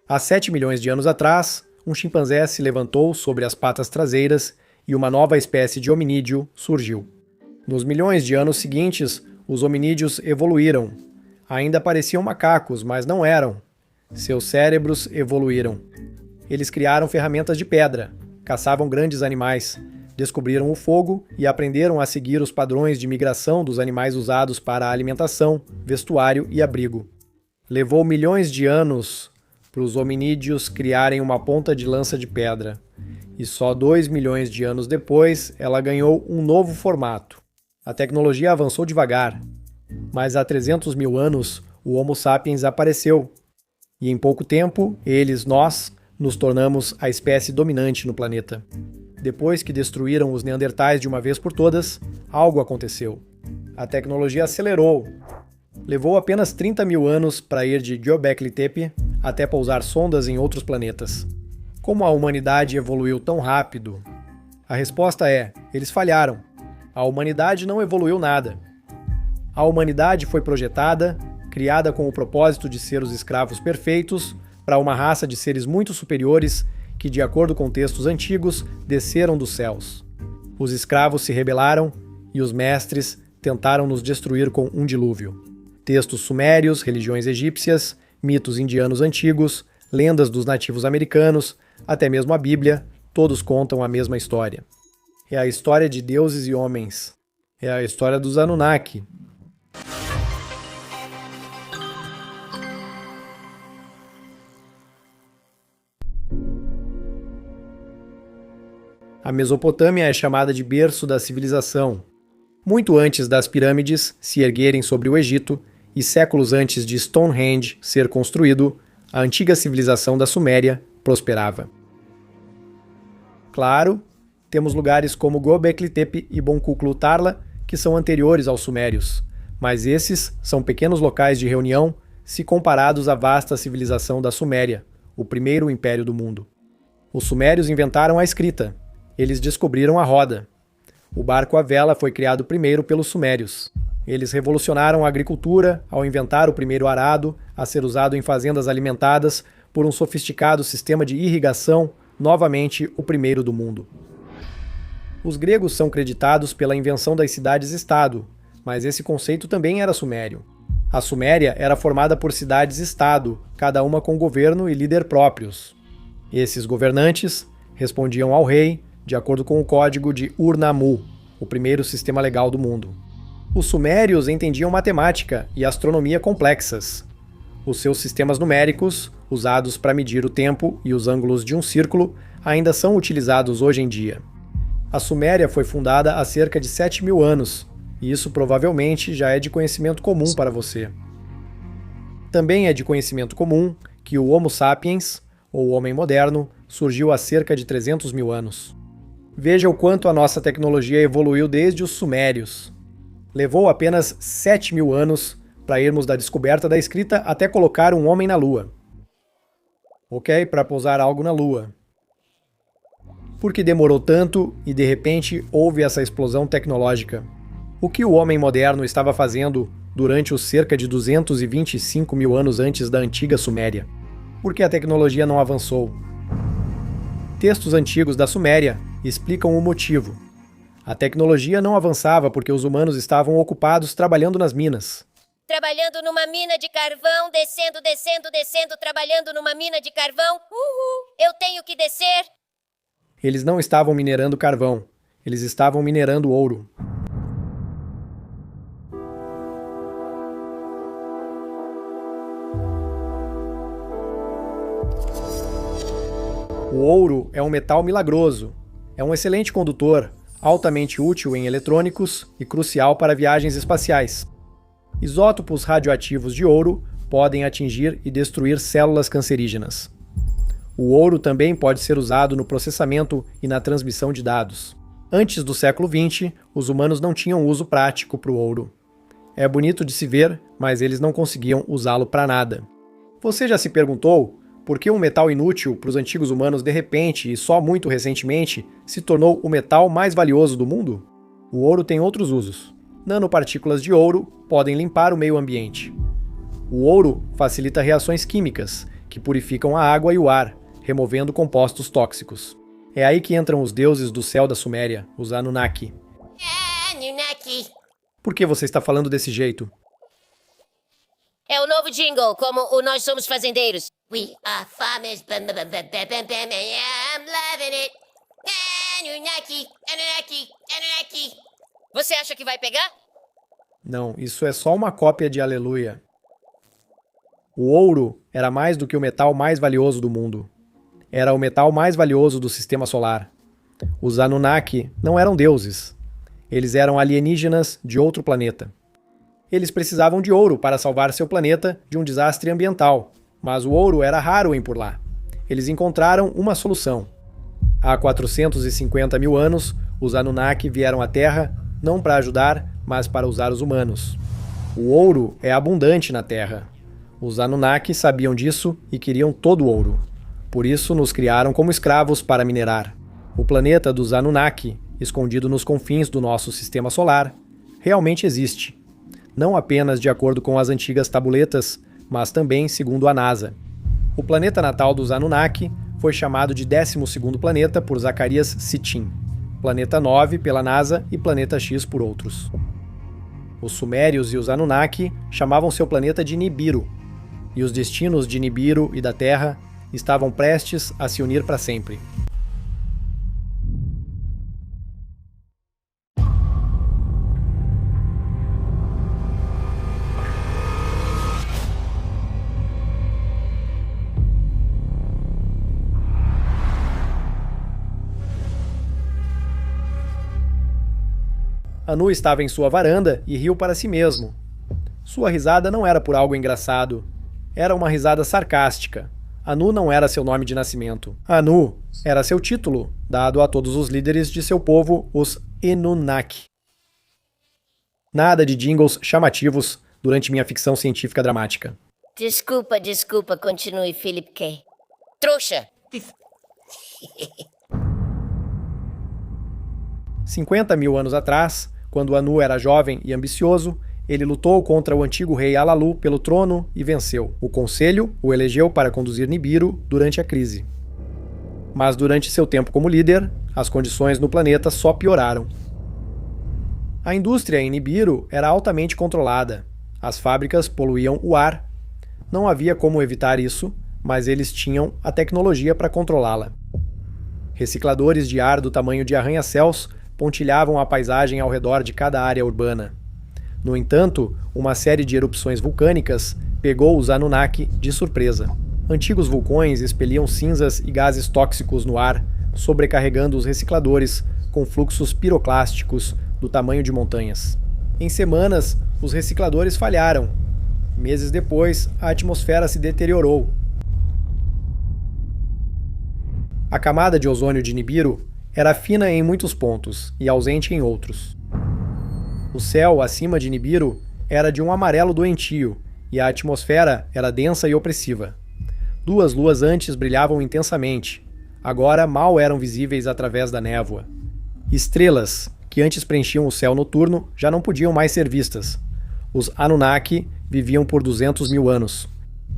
Há 7 milhões de anos atrás, um chimpanzé se levantou sobre as patas traseiras e uma nova espécie de hominídeo surgiu. Nos milhões de anos seguintes, os hominídeos evoluíram. Ainda pareciam macacos, mas não eram. Seus cérebros evoluíram. Eles criaram ferramentas de pedra, caçavam grandes animais, descobriram o fogo e aprenderam a seguir os padrões de migração dos animais usados para alimentação, vestuário e abrigo. Levou milhões de anos para os hominídeos criarem uma ponta de lança de pedra. E só 2 milhões de anos depois, ela ganhou um novo formato. A tecnologia avançou devagar, mas há 300 mil anos, o Homo sapiens apareceu. E em pouco tempo, nós, nos tornamos a espécie dominante no planeta. Depois que destruíram os neandertais de uma vez por todas, algo aconteceu. A tecnologia acelerou. Levou apenas 30 mil anos para ir de Göbekli Tepe até pousar sondas em outros planetas. Como a humanidade evoluiu tão rápido? A resposta é: eles falharam. A humanidade não evoluiu nada. A humanidade foi projetada, criada com o propósito de ser os escravos perfeitos para uma raça de seres muito superiores que, de acordo com textos antigos, desceram dos céus. Os escravos se rebelaram e os mestres tentaram nos destruir com um dilúvio. Textos sumérios, religiões egípcias, mitos indianos antigos, lendas dos nativos americanos, até mesmo a Bíblia, todos contam a mesma história. É a história de deuses e homens. É a história dos Anunnaki. A Mesopotâmia é chamada de berço da civilização. Muito antes das pirâmides se erguerem sobre o Egito e séculos antes de Stonehenge ser construído, a antiga civilização da Suméria prosperava. Claro, temos lugares como Göbekli Tepe e Bonkuklu Tarla que são anteriores aos sumérios, mas esses são pequenos locais de reunião se comparados à vasta civilização da Suméria, o primeiro império do mundo. Os sumérios inventaram a escrita. Eles descobriram a roda. O barco à vela foi criado primeiro pelos sumérios. Eles revolucionaram a agricultura ao inventar o primeiro arado a ser usado em fazendas alimentadas por um sofisticado sistema de irrigação, novamente o primeiro do mundo. Os gregos são creditados pela invenção das cidades-estado, mas esse conceito também era sumério. A Suméria era formada por cidades-estado, cada uma com governo e líder próprios. Esses governantes respondiam ao rei, de acordo com o código de Ur-Nammu, o primeiro sistema legal do mundo. Os sumérios entendiam matemática e astronomia complexas. Os seus sistemas numéricos, usados para medir o tempo e os ângulos de um círculo, ainda são utilizados hoje em dia. A Suméria foi fundada há cerca de 7 mil anos, e isso provavelmente já é de conhecimento comum para você. Também é de conhecimento comum que o Homo sapiens, ou homem moderno, surgiu há cerca de 300 mil anos. Veja o quanto a nossa tecnologia evoluiu desde os sumérios. Levou apenas 7 mil anos para irmos da descoberta da escrita até colocar um homem na Lua. Ok, para pousar algo na Lua. Por que demorou tanto e de repente houve essa explosão tecnológica? O que o homem moderno estava fazendo durante os cerca de 225 mil anos antes da antiga Suméria? Por que a tecnologia não avançou? Textos antigos da Suméria explicam o motivo. A tecnologia não avançava porque os humanos estavam ocupados trabalhando nas minas. Trabalhando numa mina de carvão, descendo, trabalhando numa mina de carvão. Eu tenho que descer. Eles não estavam minerando carvão, eles estavam minerando ouro. O ouro é um metal milagroso. É um excelente condutor, altamente útil em eletrônicos e crucial para viagens espaciais. Isótopos radioativos de ouro podem atingir e destruir células cancerígenas. O ouro também pode ser usado no processamento e na transmissão de dados. Antes do século XX, os humanos não tinham uso prático para o ouro. É bonito de se ver, mas eles não conseguiam usá-lo para nada. Você já se perguntou por que um metal inútil para os antigos humanos de repente e só muito recentemente se tornou o metal mais valioso do mundo? O ouro tem outros usos. Nanopartículas de ouro podem limpar o meio ambiente. O ouro facilita reações químicas, que purificam a água e o ar, removendo compostos tóxicos. É aí que entram os deuses do céu da Suméria, os Anunnaki. Anunnaki. Por que você está falando desse jeito? É o novo jingle, como o Nós Somos Fazendeiros. We are farmers, bam, bam, bam, bam, bam, bam, I'm loving it. Anunnaki, Anunnaki, Anunnaki. Você acha que vai pegar? Não, isso é só uma cópia de Aleluia. O ouro era mais do que o metal mais valioso do mundo. Era o metal mais valioso do sistema solar. Os Anunnaki não eram deuses. Eles eram alienígenas de outro planeta. Eles precisavam de ouro para salvar seu planeta de um desastre ambiental, mas o ouro era raro em por lá. Eles encontraram uma solução. Há 450 mil anos, os Anunnaki vieram à Terra não para ajudar, mas para usar os humanos. O ouro é abundante na Terra. Os Anunnaki sabiam disso e queriam todo o ouro. Por isso nos criaram como escravos para minerar. O planeta dos Anunnaki, escondido nos confins do nosso sistema solar, realmente existe. Não apenas de acordo com as antigas tabuletas, mas também segundo a NASA. O planeta natal dos Anunnaki foi chamado de 12º planeta por Zacarias Sitchin, planeta 9 pela NASA e planeta X por outros. Os Sumérios e os Anunnaki chamavam seu planeta de Nibiru, e os destinos de Nibiru e da Terra estavam prestes a se unir para sempre. Anu estava em sua varanda e riu para si mesmo. Sua risada não era por algo engraçado. Era uma risada sarcástica. Anu não era seu nome de nascimento. Anu era seu título, dado a todos os líderes de seu povo, os Enunnaki. Nada de jingles chamativos durante minha ficção científica dramática. Desculpa, continue, Philip K. Trouxa! 50 mil anos atrás, quando Anu era jovem e ambicioso, ele lutou contra o antigo rei Alalu pelo trono e venceu. O conselho o elegeu para conduzir Nibiru durante a crise. Mas durante seu tempo como líder, as condições no planeta só pioraram. A indústria em Nibiru era altamente controlada. As fábricas poluíam o ar. Não havia como evitar isso, mas eles tinham a tecnologia para controlá-la. Recicladores de ar do tamanho de arranha-céus pontilhavam a paisagem ao redor de cada área urbana. No entanto, uma série de erupções vulcânicas pegou os Anunnaki de surpresa. Antigos vulcões expeliam cinzas e gases tóxicos no ar, sobrecarregando os recicladores com fluxos piroclásticos do tamanho de montanhas. Em semanas, os recicladores falharam. Meses depois, a atmosfera se deteriorou. A camada de ozônio de Nibiru era fina em muitos pontos e ausente em outros. O céu acima de Nibiru era de um amarelo doentio e a atmosfera era densa e opressiva. 2 luas antes brilhavam intensamente, agora mal eram visíveis através da névoa. Estrelas, que antes preenchiam o céu noturno, já não podiam mais ser vistas. Os Anunnaki viviam por 200 mil anos.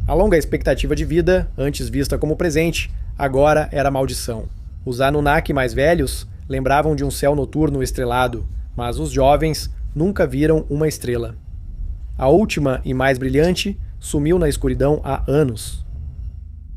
A longa expectativa de vida, antes vista como presente, agora era maldição. Os Anunnaki mais velhos lembravam de um céu noturno estrelado, mas os jovens nunca viram uma estrela. A última e mais brilhante sumiu na escuridão há anos.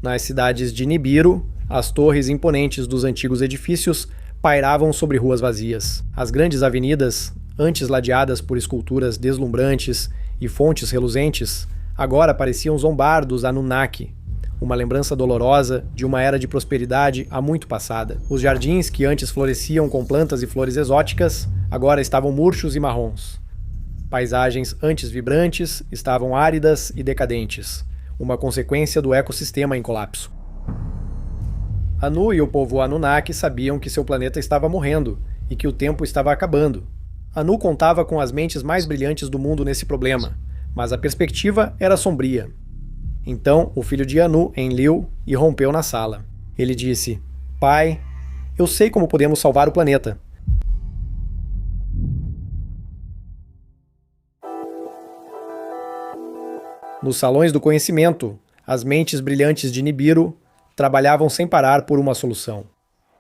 Nas cidades de Nibiru, as torres imponentes dos antigos edifícios pairavam sobre ruas vazias. As grandes avenidas, antes ladeadas por esculturas deslumbrantes e fontes reluzentes, agora pareciam zombar dos Anunnaki, uma lembrança dolorosa de uma era de prosperidade há muito passada. Os jardins que antes floresciam com plantas e flores exóticas, agora estavam murchos e marrons. Paisagens antes vibrantes estavam áridas e decadentes, uma consequência do ecossistema em colapso. Anu e o povo Anunnaki sabiam que seu planeta estava morrendo e que o tempo estava acabando. Anu contava com as mentes mais brilhantes do mundo nesse problema, mas a perspectiva era sombria. Então, o filho de Anu, Enlil, irrompeu na sala. Ele disse: "Pai, eu sei como podemos salvar o planeta." Nos salões do conhecimento, as mentes brilhantes de Nibiru trabalhavam sem parar por uma solução.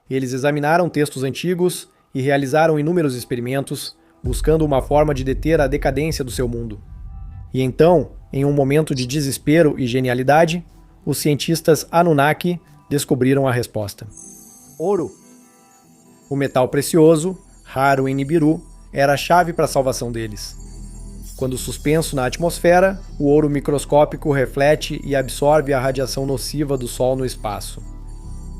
Eles examinaram textos antigos e realizaram inúmeros experimentos, buscando uma forma de deter a decadência do seu mundo. E então, em um momento de desespero e genialidade, os cientistas Anunnaki descobriram a resposta. Ouro. O metal precioso, raro em Nibiru, era a chave para a salvação deles. Quando suspenso na atmosfera, o ouro microscópico reflete e absorve a radiação nociva do Sol no espaço.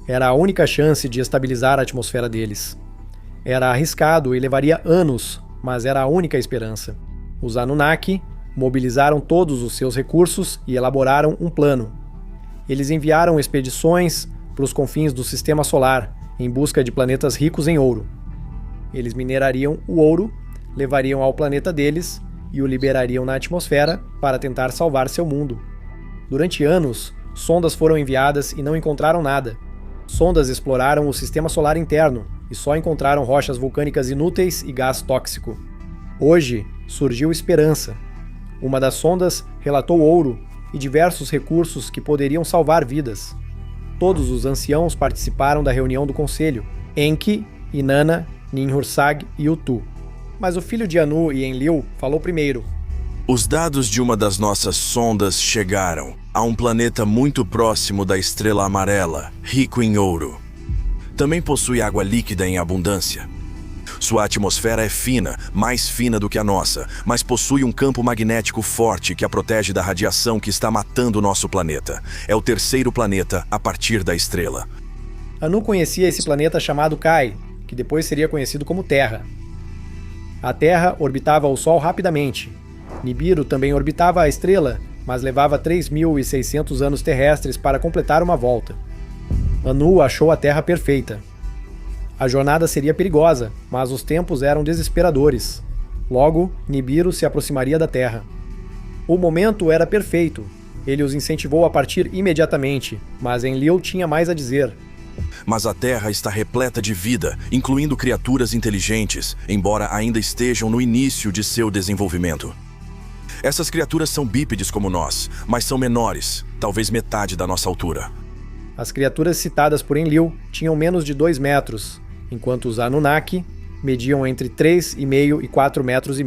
Era a única chance de estabilizar a atmosfera deles. Era arriscado e levaria anos, mas era a única esperança. Os Anunnaki mobilizaram todos os seus recursos e elaboraram um plano. Eles enviaram expedições para os confins do Sistema Solar, em busca de planetas ricos em ouro. Eles minerariam o ouro, levariam ao planeta deles e o liberariam na atmosfera para tentar salvar seu mundo. Durante anos, sondas foram enviadas e não encontraram nada. Sondas exploraram o Sistema Solar interno e só encontraram rochas vulcânicas inúteis e gás tóxico. Hoje, surgiu esperança. Uma das sondas relatou ouro e diversos recursos que poderiam salvar vidas. Todos os anciãos participaram da reunião do conselho: Enki, Inanna, Ninhursag e Utu. Mas o filho de Anu e Enlil falou primeiro. Os dados de uma das nossas sondas chegaram a um planeta muito próximo da Estrela Amarela, rico em ouro. Também possui água líquida em abundância. Sua atmosfera é fina, mais fina do que a nossa, mas possui um campo magnético forte que a protege da radiação que está matando o nosso planeta. É o terceiro planeta a partir da estrela. Anu conhecia esse planeta chamado Kai, que depois seria conhecido como Terra. A Terra orbitava o Sol rapidamente. Nibiru também orbitava a estrela, mas levava 3.600 anos terrestres para completar uma volta. Anu achou a Terra perfeita. A jornada seria perigosa, mas os tempos eram desesperadores. Logo, Nibiru se aproximaria da Terra. O momento era perfeito. Ele os incentivou a partir imediatamente, mas Enlil tinha mais a dizer. Mas a Terra está repleta de vida, incluindo criaturas inteligentes, embora ainda estejam no início de seu desenvolvimento. Essas criaturas são bípedes como nós, mas são menores, talvez metade da nossa altura. As criaturas citadas por Enlil tinham menos de 2 metros, enquanto os Anunnaki mediam entre 3,5 e 4,5 metros.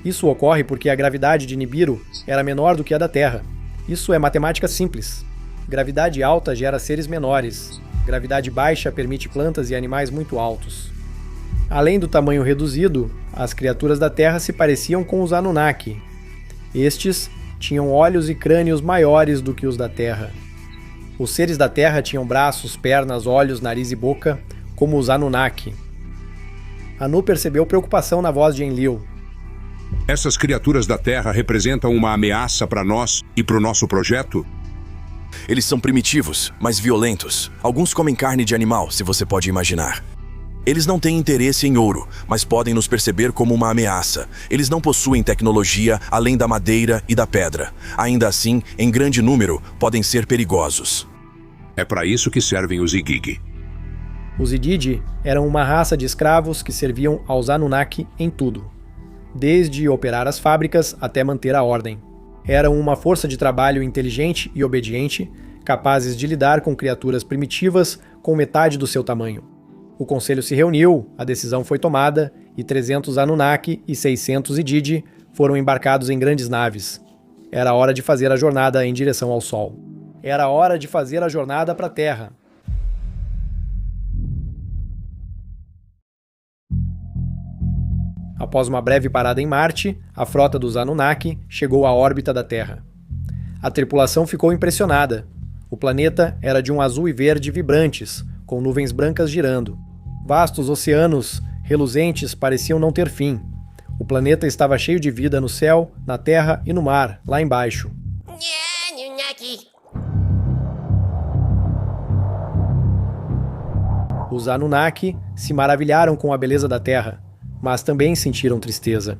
Isso ocorre porque a gravidade de Nibiru era menor do que a da Terra. Isso é matemática simples. Gravidade alta gera seres menores. Gravidade baixa permite plantas e animais muito altos. Além do tamanho reduzido, as criaturas da Terra se pareciam com os Anunnaki. Estes tinham olhos e crânios maiores do que os da Terra. Os seres da Terra tinham braços, pernas, olhos, nariz e boca, como os Anunnaki. Anu percebeu preocupação na voz de Enlil. Essas criaturas da Terra representam uma ameaça para nós e para o nosso projeto? Eles são primitivos, mas violentos. Alguns comem carne de animal, se você pode imaginar. Eles não têm interesse em ouro, mas podem nos perceber como uma ameaça. Eles não possuem tecnologia além da madeira e da pedra. Ainda assim, em grande número, podem ser perigosos. É para isso que servem os Igigi. Os Ididi eram uma raça de escravos que serviam aos Anunnaki em tudo, desde operar as fábricas até manter a ordem. Eram uma força de trabalho inteligente e obediente, capazes de lidar com criaturas primitivas com metade do seu tamanho. O conselho se reuniu, a decisão foi tomada e 300 Anunnaki e 600 Ididi foram embarcados em grandes naves. Era hora de fazer a jornada em direção ao Sol. Era hora de fazer a jornada para a Terra. Após uma breve parada em Marte, a frota dos Anunnaki chegou à órbita da Terra. A tripulação ficou impressionada. O planeta era de um azul e verde vibrantes, com nuvens brancas girando. Vastos oceanos reluzentes pareciam não ter fim. O planeta estava cheio de vida no céu, na terra e no mar, lá embaixo. Os Anunnaki se maravilharam com a beleza da Terra, mas também sentiram tristeza.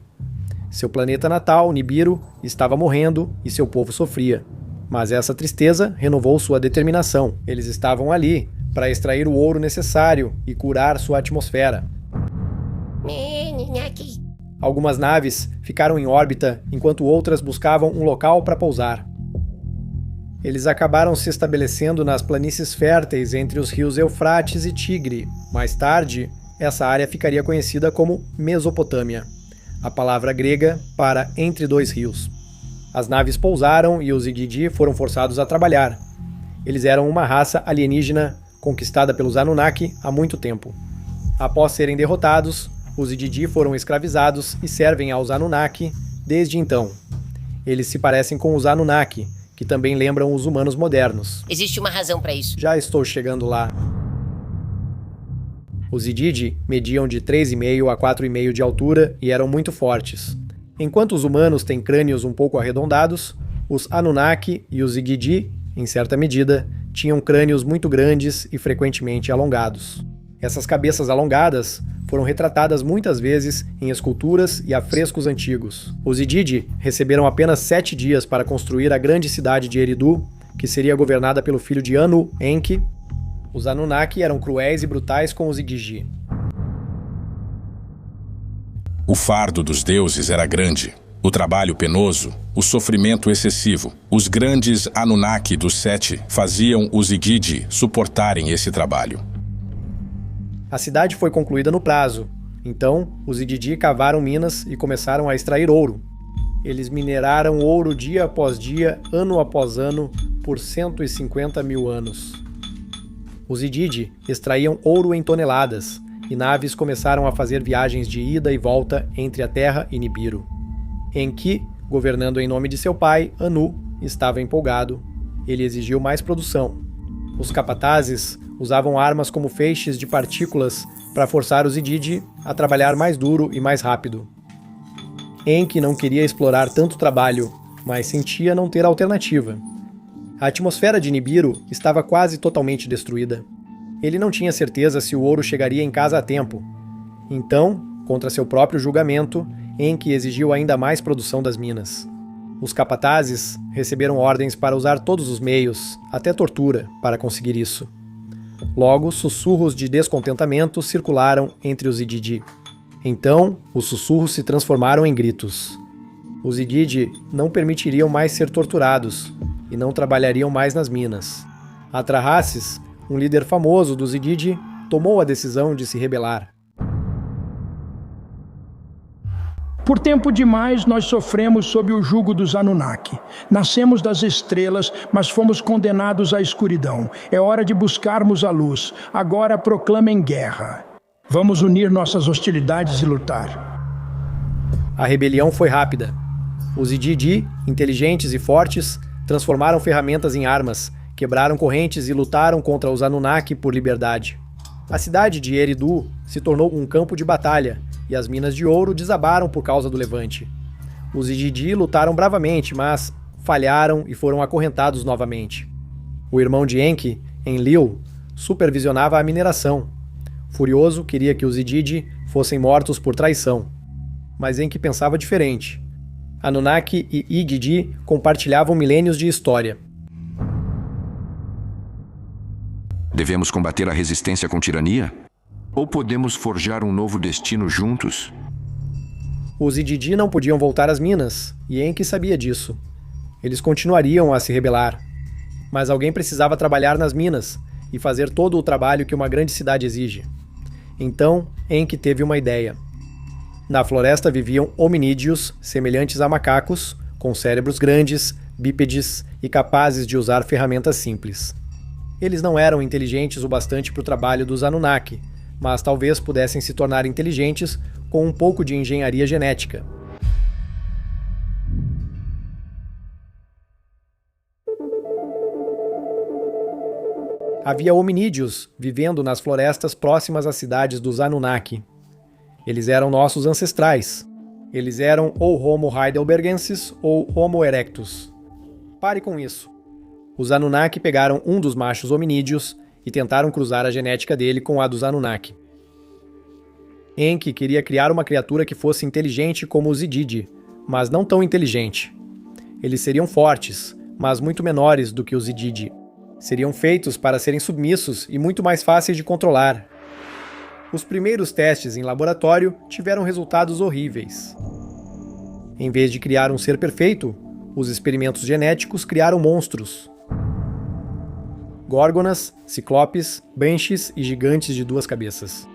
Seu planeta natal, Nibiru, estava morrendo e seu povo sofria. Mas essa tristeza renovou sua determinação. Eles estavam ali para extrair o ouro necessário e curar sua atmosfera. Algumas naves ficaram em órbita, enquanto outras buscavam um local para pousar. Eles acabaram se estabelecendo nas planícies férteis entre os rios Eufrates e Tigre. Mais tarde, essa área ficaria conhecida como Mesopotâmia, a palavra grega para entre dois rios. As naves pousaram e os Igigi foram forçados a trabalhar. Eles eram uma raça alienígena conquistada pelos Anunnaki há muito tempo. Após serem derrotados, os Igigi foram escravizados e servem aos Anunnaki desde então. Eles se parecem com os Anunnaki, que também lembram os humanos modernos. Existe uma razão para isso. Já estou chegando lá. Os Ididi mediam de 3,5 a 4,5 de altura e eram muito fortes. Enquanto os humanos têm crânios um pouco arredondados, os Anunnaki e os Igigi, em certa medida, tinham crânios muito grandes e frequentemente alongados. Essas cabeças alongadas foram retratadas muitas vezes em esculturas e afrescos antigos. Os Ididi receberam apenas 7 dias para construir a grande cidade de Eridu, que seria governada pelo filho de Anu, Enki. Os Anunnaki eram cruéis e brutais com os Igigi. O fardo dos deuses era grande, o trabalho penoso, o sofrimento excessivo. Os grandes Anunnaki dos 7 faziam os Igigi suportarem esse trabalho. A cidade foi concluída no prazo. Então, os Ididi cavaram minas e começaram a extrair ouro. Eles mineraram ouro dia após dia, ano após ano, por 150 mil anos. Os Ididi extraíam ouro em toneladas, e naves começaram a fazer viagens de ida e volta entre a Terra e Nibiru. Enki, governando em nome de seu pai, Anu, estava empolgado. Ele exigiu mais produção. Os capatazes usavam armas como feixes de partículas para forçar os Ididi a trabalhar mais duro e mais rápido. Enki não queria explorar tanto trabalho, mas sentia não ter alternativa. A atmosfera de Nibiru estava quase totalmente destruída. Ele não tinha certeza se o ouro chegaria em casa a tempo. Então, contra seu próprio julgamento, Enki exigiu ainda mais produção das minas. Os capatazes receberam ordens para usar todos os meios, até tortura, para conseguir isso. Logo, sussurros de descontentamento circularam entre os Ididi. Então, os sussurros se transformaram em gritos. Os Ididi não permitiriam mais ser torturados e não trabalhariam mais nas minas. Atrahasis, um líder famoso dos Ididi, tomou a decisão de se rebelar. Por tempo demais nós sofremos sob o jugo dos Anunnaki. Nascemos das estrelas, mas fomos condenados à escuridão. É hora de buscarmos a luz. Agora proclamem guerra. Vamos unir nossas hostilidades e lutar. A rebelião foi rápida. Os Ididi, inteligentes e fortes, transformaram ferramentas em armas, quebraram correntes e lutaram contra os Anunnaki por liberdade. A cidade de Eridu se tornou um campo de batalha, e as minas de ouro desabaram por causa do levante. Os Ididi lutaram bravamente, mas falharam e foram acorrentados novamente. O irmão de Enki, Enlil, supervisionava a mineração. Furioso, queria que os Ididi fossem mortos por traição. Mas Enki pensava diferente. Anunnaki e Igigi compartilhavam milênios de história. Devemos combater a resistência com tirania? Ou podemos forjar um novo destino juntos? Os Ididi não podiam voltar às minas, e Enki sabia disso. Eles continuariam a se rebelar. Mas alguém precisava trabalhar nas minas e fazer todo o trabalho que uma grande cidade exige. Então, Enki teve uma ideia. Na floresta viviam hominídeos semelhantes a macacos, com cérebros grandes, bípedes e capazes de usar ferramentas simples. Eles não eram inteligentes o bastante para o trabalho dos Anunnaki, mas talvez pudessem se tornar inteligentes com um pouco de engenharia genética. Havia hominídeos vivendo nas florestas próximas às cidades dos Anunnaki. Eles eram nossos ancestrais. Eles eram ou Homo heidelbergensis ou Homo erectus. Pare com isso. Os Anunnaki pegaram um dos machos hominídeos e tentaram cruzar a genética dele com a dos Anunnaki. Enki queria criar uma criatura que fosse inteligente como os Ididi, mas não tão inteligente. Eles seriam fortes, mas muito menores do que os Ididi. Seriam feitos para serem submissos e muito mais fáceis de controlar. Os primeiros testes em laboratório tiveram resultados horríveis. Em vez de criar um ser perfeito, os experimentos genéticos criaram monstros. Górgonas, ciclopes, banshees e gigantes de 2 cabeças.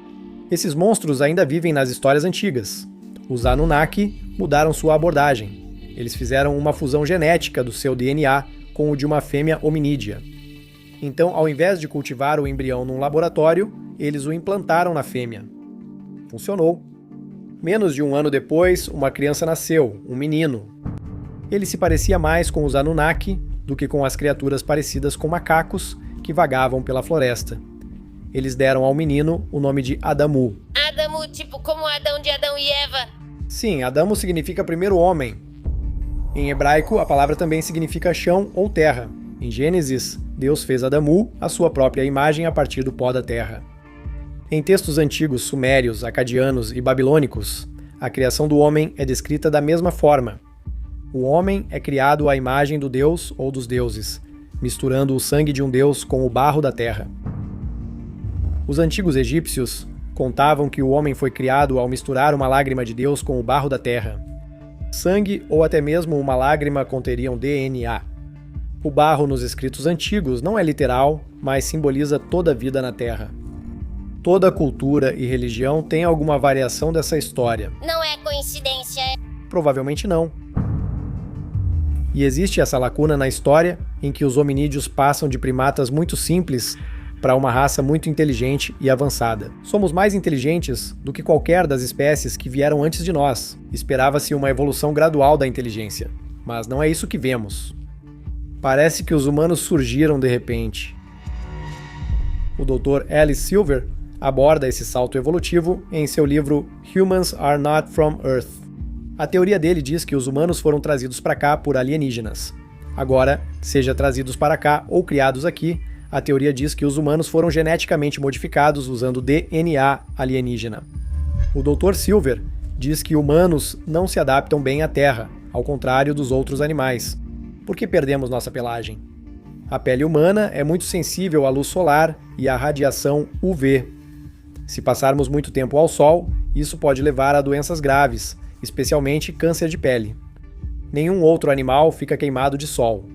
Esses monstros ainda vivem nas histórias antigas. Os Anunnaki mudaram sua abordagem. Eles fizeram uma fusão genética do seu DNA com o de uma fêmea hominídea. Então, ao invés de cultivar o embrião num laboratório, eles o implantaram na fêmea. Funcionou. Menos de 1 ano depois, uma criança nasceu, um menino. Ele se parecia mais com os Anunnaki do que com as criaturas parecidas com macacos que vagavam pela floresta. Eles deram ao menino o nome de Adamu. Adamu, tipo como Adão de Adão e Eva. Sim, Adamu significa primeiro homem. Em hebraico, a palavra também significa chão ou terra. Em Gênesis, Deus fez Adamu à sua própria imagem a partir do pó da terra. Em textos antigos sumérios, acadianos e babilônicos, a criação do homem é descrita da mesma forma. O homem é criado à imagem do Deus ou dos deuses, misturando o sangue de um deus com o barro da terra. Os antigos egípcios contavam que o homem foi criado ao misturar uma lágrima de Deus com o barro da terra. Sangue ou até mesmo uma lágrima conteriam DNA. O barro nos escritos antigos não é literal, mas simboliza toda a vida na Terra. Toda cultura e religião tem alguma variação dessa história. Não é coincidência. Provavelmente não. E existe essa lacuna na história em que os hominídeos passam de primatas muito simples para uma raça muito inteligente e avançada. Somos mais inteligentes do que qualquer das espécies que vieram antes de nós. Esperava-se uma evolução gradual da inteligência, mas não é isso que vemos. Parece que os humanos surgiram de repente. O Dr. Alice Silver aborda esse salto evolutivo em seu livro Humans Are Not From Earth. A teoria dele diz que os humanos foram trazidos para cá por alienígenas. Agora, seja trazidos para cá ou criados aqui, a teoria diz que os humanos foram geneticamente modificados usando DNA alienígena. O Dr. Silver diz que humanos não se adaptam bem à Terra, ao contrário dos outros animais. Por que perdemos nossa pelagem? A pele humana é muito sensível à luz solar e à radiação UV. Se passarmos muito tempo ao sol, isso pode levar a doenças graves, especialmente câncer de pele. Nenhum outro animal fica queimado de sol.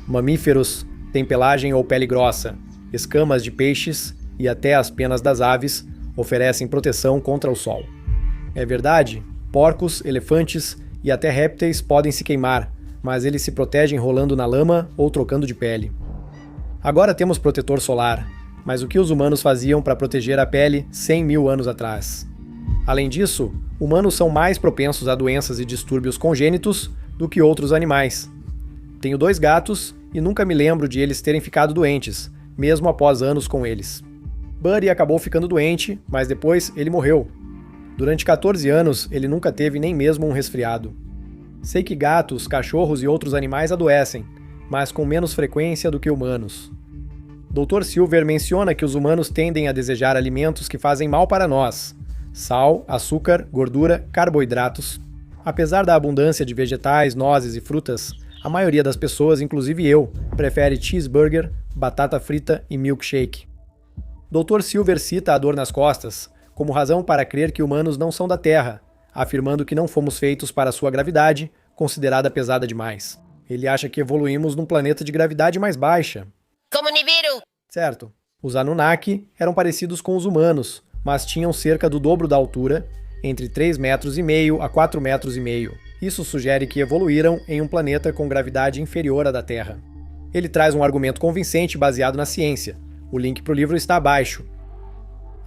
Mamíferos têm pelagem ou pele grossa, escamas de peixes e até as penas das aves oferecem proteção contra o sol. É verdade, porcos, elefantes e até répteis podem se queimar, mas eles se protegem rolando na lama ou trocando de pele. Agora temos protetor solar, mas o que os humanos faziam para proteger a pele 100 mil anos atrás? Além disso, humanos são mais propensos a doenças e distúrbios congênitos do que outros animais. Tenho 2 gatos e nunca me lembro de eles terem ficado doentes, mesmo após anos com eles. Buddy acabou ficando doente, mas depois ele morreu. Durante 14 anos, ele nunca teve nem mesmo um resfriado. Sei que gatos, cachorros e outros animais adoecem, mas com menos frequência do que humanos. Dr. Silver menciona que os humanos tendem a desejar alimentos que fazem mal para nós: sal, açúcar, gordura, carboidratos. Apesar da abundância de vegetais, nozes e frutas, a maioria das pessoas, inclusive eu, prefere cheeseburger, batata frita e milkshake. Dr. Silver cita a dor nas costas como razão para crer que humanos não são da Terra, afirmando que não fomos feitos para sua gravidade, considerada pesada demais. Ele acha que evoluímos num planeta de gravidade mais baixa. Como Nibiru. Certo. Os Anunnaki eram parecidos com os humanos, mas tinham cerca do dobro da altura, entre 3,5 metros a 4,5 metros. Isso sugere que evoluíram em um planeta com gravidade inferior à da Terra. Ele traz um argumento convincente baseado na ciência. O link para o livro está abaixo.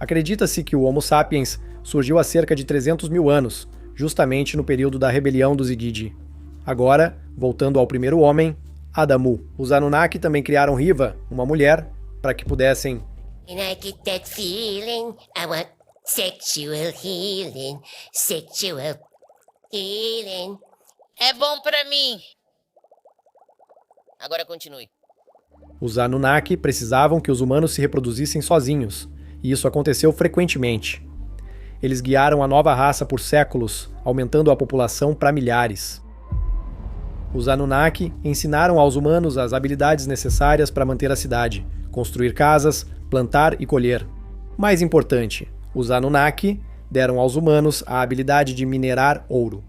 Acredita-se que o Homo sapiens surgiu há cerca de 300 mil anos, justamente no período da rebelião dos Igigi. Agora, voltando ao primeiro homem, Adamu. Os Anunnaki também criaram Riva, uma mulher, para que pudessem... And I get that feeling, I want sexual healing, sexual healing. É bom pra mim. Agora continue. Os Anunnaki precisavam que os humanos se reproduzissem sozinhos, e isso aconteceu frequentemente. Eles guiaram a nova raça por séculos, aumentando a população para milhares. Os Anunnaki ensinaram aos humanos as habilidades necessárias para manter a cidade, construir casas, plantar e colher. Mais importante, Os Anunnaki deram aos humanos a habilidade de minerar ouro.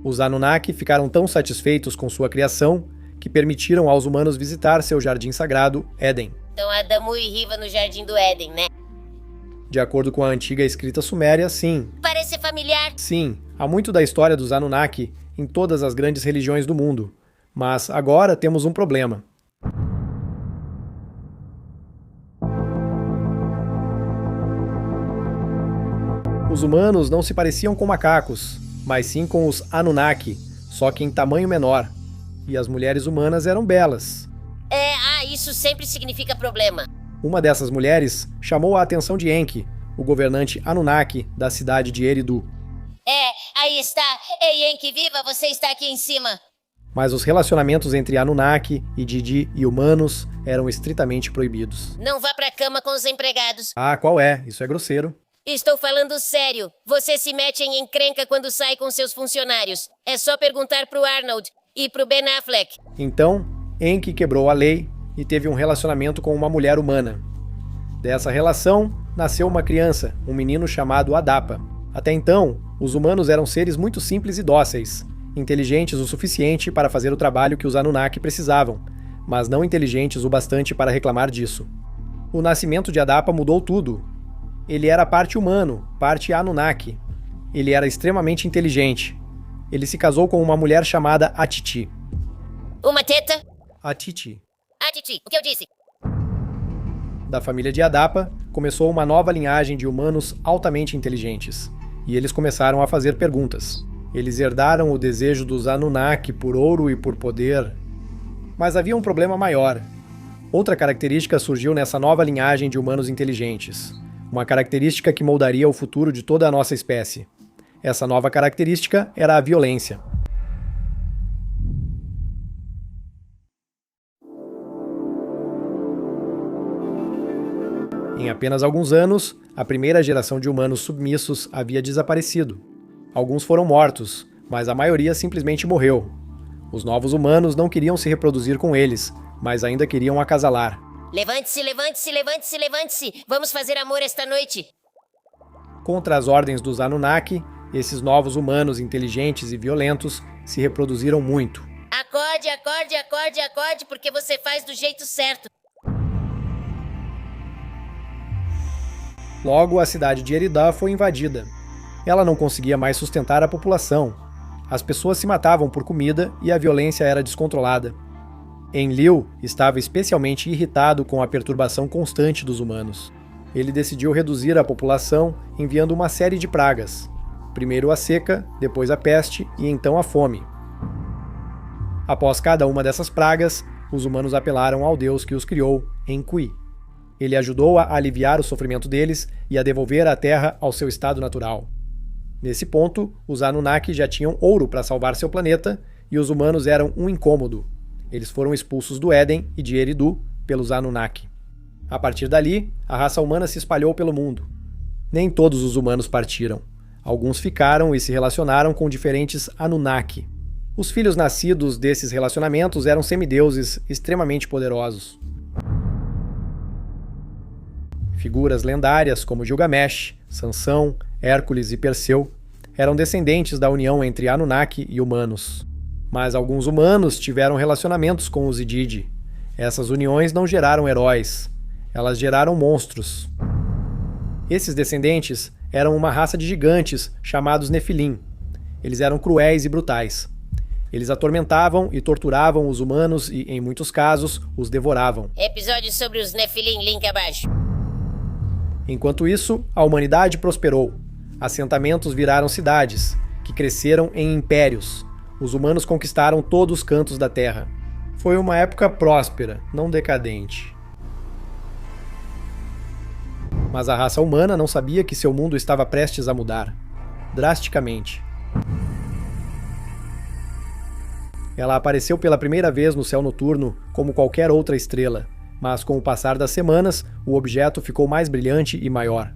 Os Anunnaki ficaram tão satisfeitos com sua criação que permitiram aos humanos visitar seu jardim sagrado, Éden. Então Adamu e Riva no Jardim do Éden, né? De acordo com a antiga escrita suméria, sim. Parece familiar. Sim, há muito da história dos Anunnaki em todas as grandes religiões do mundo. Mas agora temos um problema. Os humanos não se pareciam com macacos, mas sim com os Anunnaki, só que em tamanho menor. E as mulheres humanas eram belas. Isso sempre significa problema. Uma dessas mulheres chamou a atenção de Enki, o governante Anunnaki da cidade de Eridu. Aí está. Ei, Enki, viva, você está aqui em cima. Mas os relacionamentos entre Anunnaki e Didi e humanos eram estritamente proibidos. Não vá pra cama com os empregados. Ah, qual é? Isso é grosseiro. Estou falando sério. Você se mete em encrenca quando sai com seus funcionários. É só perguntar pro Arnold e pro Ben Affleck. Então, Enki quebrou a lei e teve um relacionamento com uma mulher humana. Dessa relação, nasceu uma criança, um menino chamado Adapa. Até então, os humanos eram seres muito simples e dóceis, inteligentes o suficiente para fazer o trabalho que os Anunnaki precisavam, mas não inteligentes o bastante para reclamar disso. O nascimento de Adapa mudou tudo. Ele era parte humano, parte Anunnaki. Ele era extremamente inteligente. Ele se casou com uma mulher chamada Atiti. Uma teta? Atiti. Atiti, o que eu disse? Da família de Adapa, começou uma nova linhagem de humanos altamente inteligentes. E eles começaram a fazer perguntas. Eles herdaram o desejo dos Anunnaki por ouro e por poder. Mas havia um problema maior. Outra característica surgiu nessa nova linhagem de humanos inteligentes. Uma característica que moldaria o futuro de toda a nossa espécie. Essa nova característica era a violência. Em apenas alguns anos, a primeira geração de humanos submissos havia desaparecido. Alguns foram mortos, mas a maioria simplesmente morreu. Os novos humanos não queriam se reproduzir com eles, mas ainda queriam acasalar. Levante-se, levante-se, levante-se, levante-se! Vamos fazer amor esta noite! Contra as ordens dos Anunnaki, esses novos humanos inteligentes e violentos se reproduziram muito. Acorde, acorde, acorde, acorde, porque você faz do jeito certo. Logo, a cidade de Eridá foi invadida. Ela não conseguia mais sustentar a população. As pessoas se matavam por comida e a violência era descontrolada. Enlil estava especialmente irritado com a perturbação constante dos humanos. Ele decidiu reduzir a população enviando uma série de pragas. Primeiro a seca, depois a peste e então a fome. Após cada uma dessas pragas, os humanos apelaram ao Deus que os criou, Enki. Ele ajudou a aliviar o sofrimento deles e a devolver a Terra ao seu estado natural. Nesse ponto, os Anunnaki já tinham ouro para salvar seu planeta e os humanos eram um incômodo. Eles foram expulsos do Éden e de Eridu pelos Anunnaki. A partir dali, a raça humana se espalhou pelo mundo. Nem todos os humanos partiram. Alguns ficaram e se relacionaram com diferentes Anunnaki. Os filhos nascidos desses relacionamentos eram semideuses extremamente poderosos. Figuras lendárias como Gilgamesh, Sansão, Hércules e Perseu eram descendentes da união entre Anunnaki e humanos. Mas alguns humanos tiveram relacionamentos com os Ididi. Essas uniões não geraram heróis, elas geraram monstros. Esses descendentes eram uma raça de gigantes chamados Nefilim. Eles eram cruéis e brutais. Eles atormentavam e torturavam os humanos e, em muitos casos, os devoravam. Episódio sobre os Nefilim, link abaixo. Enquanto isso, a humanidade prosperou. Assentamentos viraram cidades, que cresceram em impérios. Os humanos conquistaram todos os cantos da Terra. Foi uma época próspera, não decadente. Mas a raça humana não sabia que seu mundo estava prestes a mudar, drasticamente. Ela apareceu pela primeira vez no céu noturno como qualquer outra estrela, mas com o passar das semanas, o objeto ficou mais brilhante e maior.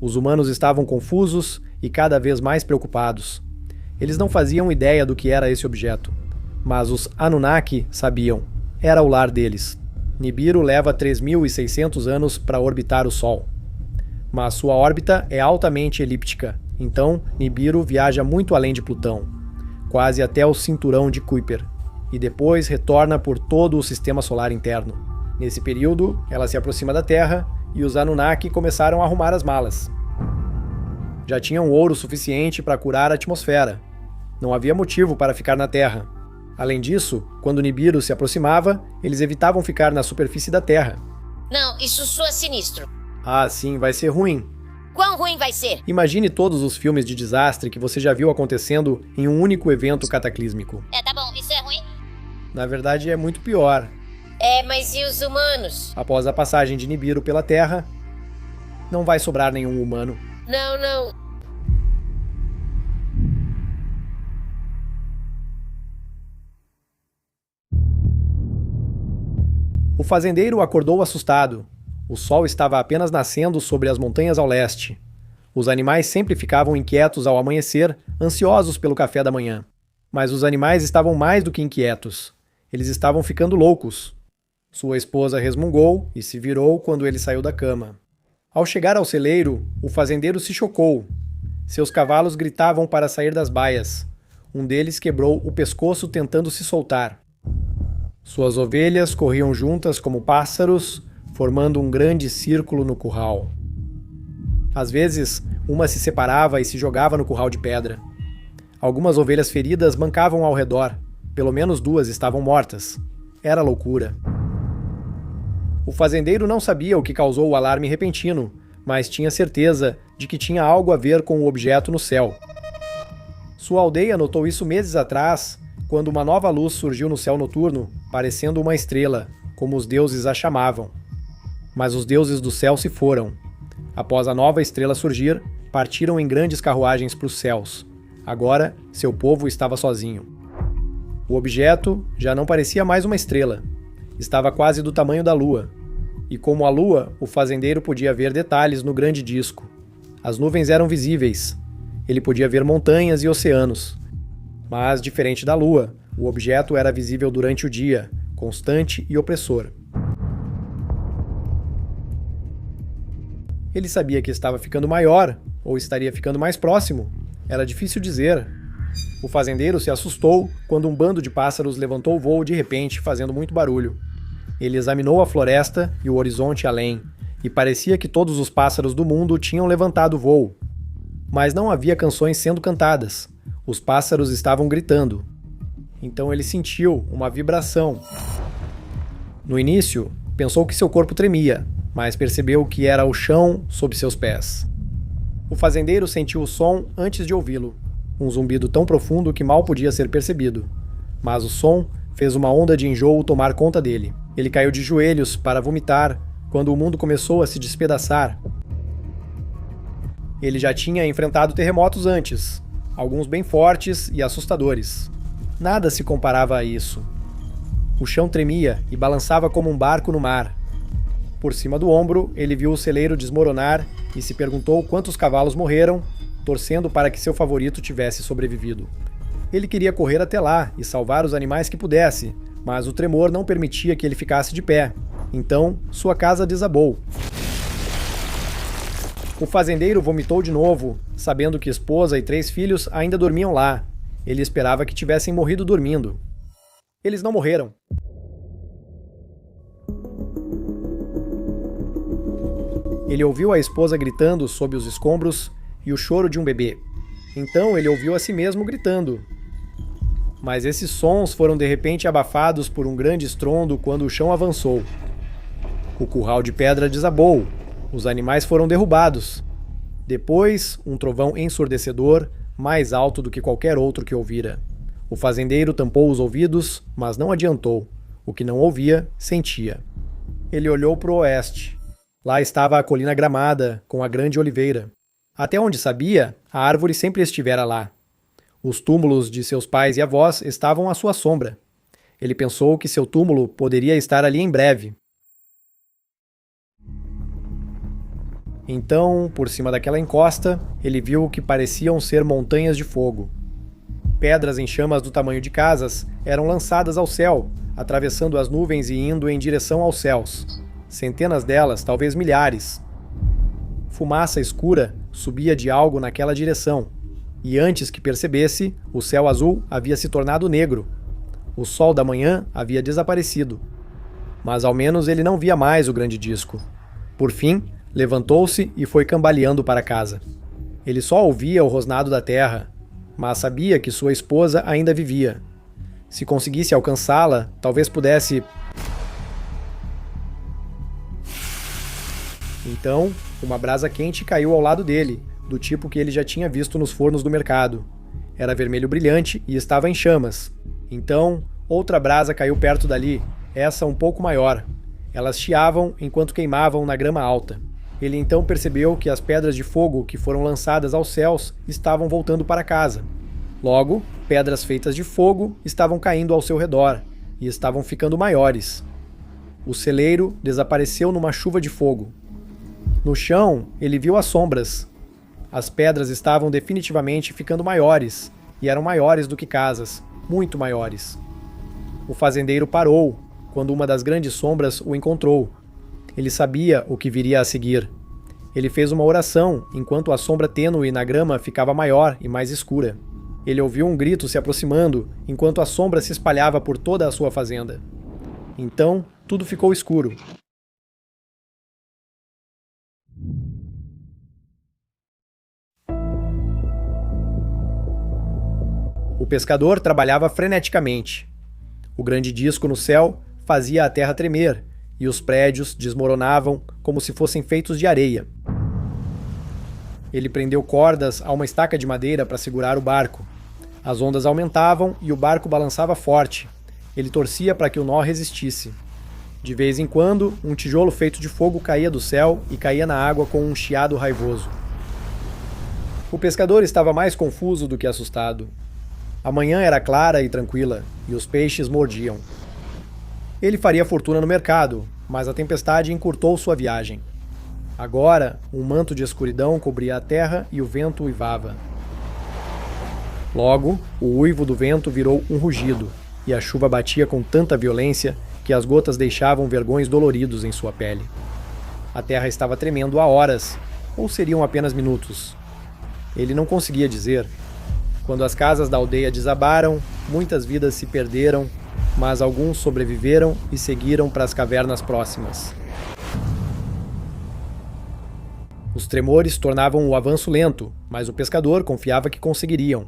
Os humanos estavam confusos e cada vez mais preocupados. Eles não faziam ideia do que era esse objeto, mas os Anunnaki sabiam. Era o lar deles. Nibiru leva 3.600 anos para orbitar o Sol. mas sua órbita é altamente elíptica, então Nibiru viaja muito além de Plutão, quase até o cinturão de Kuiper, e depois retorna por todo o sistema solar interno. Nesse período, ela se aproxima da Terra e os Anunnaki começaram a arrumar as malas. Já tinham ouro suficiente para curar a atmosfera. Não havia motivo para ficar na Terra. Além disso, quando Nibiru se aproximava, eles evitavam ficar na superfície da Terra. Não, isso soa sinistro. Ah, sim, vai ser ruim. Quão ruim vai ser? Imagine todos os filmes de desastre que você já viu acontecendo em um único evento cataclísmico. Tá bom, isso é ruim? Na verdade, é muito pior. Mas e os humanos? Após a passagem de Nibiru pela Terra, não vai sobrar nenhum humano. Não. O fazendeiro acordou assustado. O sol estava apenas nascendo sobre as montanhas ao leste. Os animais sempre ficavam inquietos ao amanhecer, ansiosos pelo café da manhã. Mas os animais estavam mais do que inquietos. Eles estavam ficando loucos. Sua esposa resmungou e se virou quando ele saiu da cama. Ao chegar ao celeiro, o fazendeiro se chocou. Seus cavalos gritavam para sair das baias. Um deles quebrou o pescoço tentando se soltar. Suas ovelhas corriam juntas como pássaros, formando um grande círculo no curral. Às vezes, uma se separava e se jogava no curral de pedra. Algumas ovelhas feridas mancavam ao redor. Pelo menos 2 estavam mortas. Era loucura. O fazendeiro não sabia o que causou o alarme repentino, mas tinha certeza de que tinha algo a ver com o objeto no céu. Sua aldeia notou isso meses atrás, quando uma nova luz surgiu no céu noturno, parecendo uma estrela, como os deuses a chamavam. Mas os deuses do céu se foram. Após a nova estrela surgir, partiram em grandes carruagens para os céus. Agora, seu povo estava sozinho. O objeto já não parecia mais uma estrela. Estava quase do tamanho da lua. E como a lua, o fazendeiro podia ver detalhes no grande disco. As nuvens eram visíveis. Ele podia ver montanhas e oceanos. Mas, diferente da lua, o objeto era visível durante o dia, constante e opressor. Ele sabia que estava ficando maior, ou estaria ficando mais próximo. Era difícil dizer. O fazendeiro se assustou quando um bando de pássaros levantou o voo de repente, fazendo muito barulho. Ele examinou a floresta e o horizonte além, e parecia que todos os pássaros do mundo tinham levantado o voo. Mas não havia canções sendo cantadas. Os pássaros estavam gritando. Então ele sentiu uma vibração. No início, pensou que seu corpo tremia, mas percebeu que era o chão sob seus pés. O fazendeiro sentiu o som antes de ouvi-lo, um zumbido tão profundo que mal podia ser percebido. Mas o som fez uma onda de enjoo tomar conta dele. Ele caiu de joelhos para vomitar quando o mundo começou a se despedaçar. Ele já tinha enfrentado terremotos antes, alguns bem fortes e assustadores. Nada se comparava a isso. O chão tremia e balançava como um barco no mar. Por cima do ombro, ele viu o celeiro desmoronar e se perguntou quantos cavalos morreram, torcendo para que seu favorito tivesse sobrevivido. Ele queria correr até lá e salvar os animais que pudesse, mas o tremor não permitia que ele ficasse de pé. Então, sua casa desabou. O fazendeiro vomitou de novo, sabendo que esposa e 3 filhos ainda dormiam lá. Ele esperava que tivessem morrido dormindo. Eles não morreram. Ele ouviu a esposa gritando sob os escombros e o choro de um bebê. Então ele ouviu a si mesmo gritando. Mas esses sons foram de repente abafados por um grande estrondo quando o chão avançou. O curral de pedra desabou. Os animais foram derrubados. Depois, um trovão ensurdecedor, mais alto do que qualquer outro que ouvira. O fazendeiro tampou os ouvidos, mas não adiantou. O que não ouvia, sentia. Ele olhou para o oeste. Lá estava a colina gramada, com a grande oliveira. Até onde sabia, a árvore sempre estivera lá. Os túmulos de seus pais e avós estavam à sua sombra. Ele pensou que seu túmulo poderia estar ali em breve. Então, por cima daquela encosta, ele viu o que pareciam ser montanhas de fogo. Pedras em chamas do tamanho de casas eram lançadas ao céu, atravessando as nuvens e indo em direção aos céus. Centenas delas, talvez milhares. Fumaça escura subia de algo naquela direção, e antes que percebesse, o céu azul havia se tornado negro. O sol da manhã havia desaparecido. Mas ao menos ele não via mais o grande disco. Por fim, levantou-se e foi cambaleando para casa. Ele só ouvia o rosnado da terra, mas sabia que sua esposa ainda vivia. Se conseguisse alcançá-la, talvez pudesse... Então, uma brasa quente caiu ao lado dele, do tipo que ele já tinha visto nos fornos do mercado. Era vermelho brilhante e estava em chamas. Então, outra brasa caiu perto dali, essa um pouco maior. Elas chiavam enquanto queimavam na grama alta. Ele então percebeu que as pedras de fogo que foram lançadas aos céus estavam voltando para casa. Logo, pedras feitas de fogo estavam caindo ao seu redor e estavam ficando maiores. O celeiro desapareceu numa chuva de fogo. No chão, ele viu as sombras. As pedras estavam definitivamente ficando maiores, e eram maiores do que casas, muito maiores. O fazendeiro parou quando uma das grandes sombras o encontrou. Ele sabia o que viria a seguir. Ele fez uma oração enquanto a sombra tênue na grama ficava maior e mais escura. Ele ouviu um grito se aproximando enquanto a sombra se espalhava por toda a sua fazenda. Então, tudo ficou escuro. O pescador trabalhava freneticamente. O grande disco no céu fazia a terra tremer, e os prédios desmoronavam como se fossem feitos de areia. Ele prendeu cordas a uma estaca de madeira para segurar o barco. As ondas aumentavam e o barco balançava forte. Ele torcia para que o nó resistisse. De vez em quando, um tijolo feito de fogo caía do céu e caía na água com um chiado raivoso. O pescador estava mais confuso do que assustado. A manhã era clara e tranquila, e os peixes mordiam. Ele faria fortuna no mercado, mas a tempestade encurtou sua viagem. Agora, um manto de escuridão cobria a terra e o vento uivava. Logo, o uivo do vento virou um rugido, e a chuva batia com tanta violência que as gotas deixavam vergões doloridos em sua pele. A terra estava tremendo há horas, ou seriam apenas minutos. Ele não conseguia dizer. Quando as casas da aldeia desabaram, muitas vidas se perderam, mas alguns sobreviveram e seguiram para as cavernas próximas. Os tremores tornavam o avanço lento, mas o pescador confiava que conseguiriam.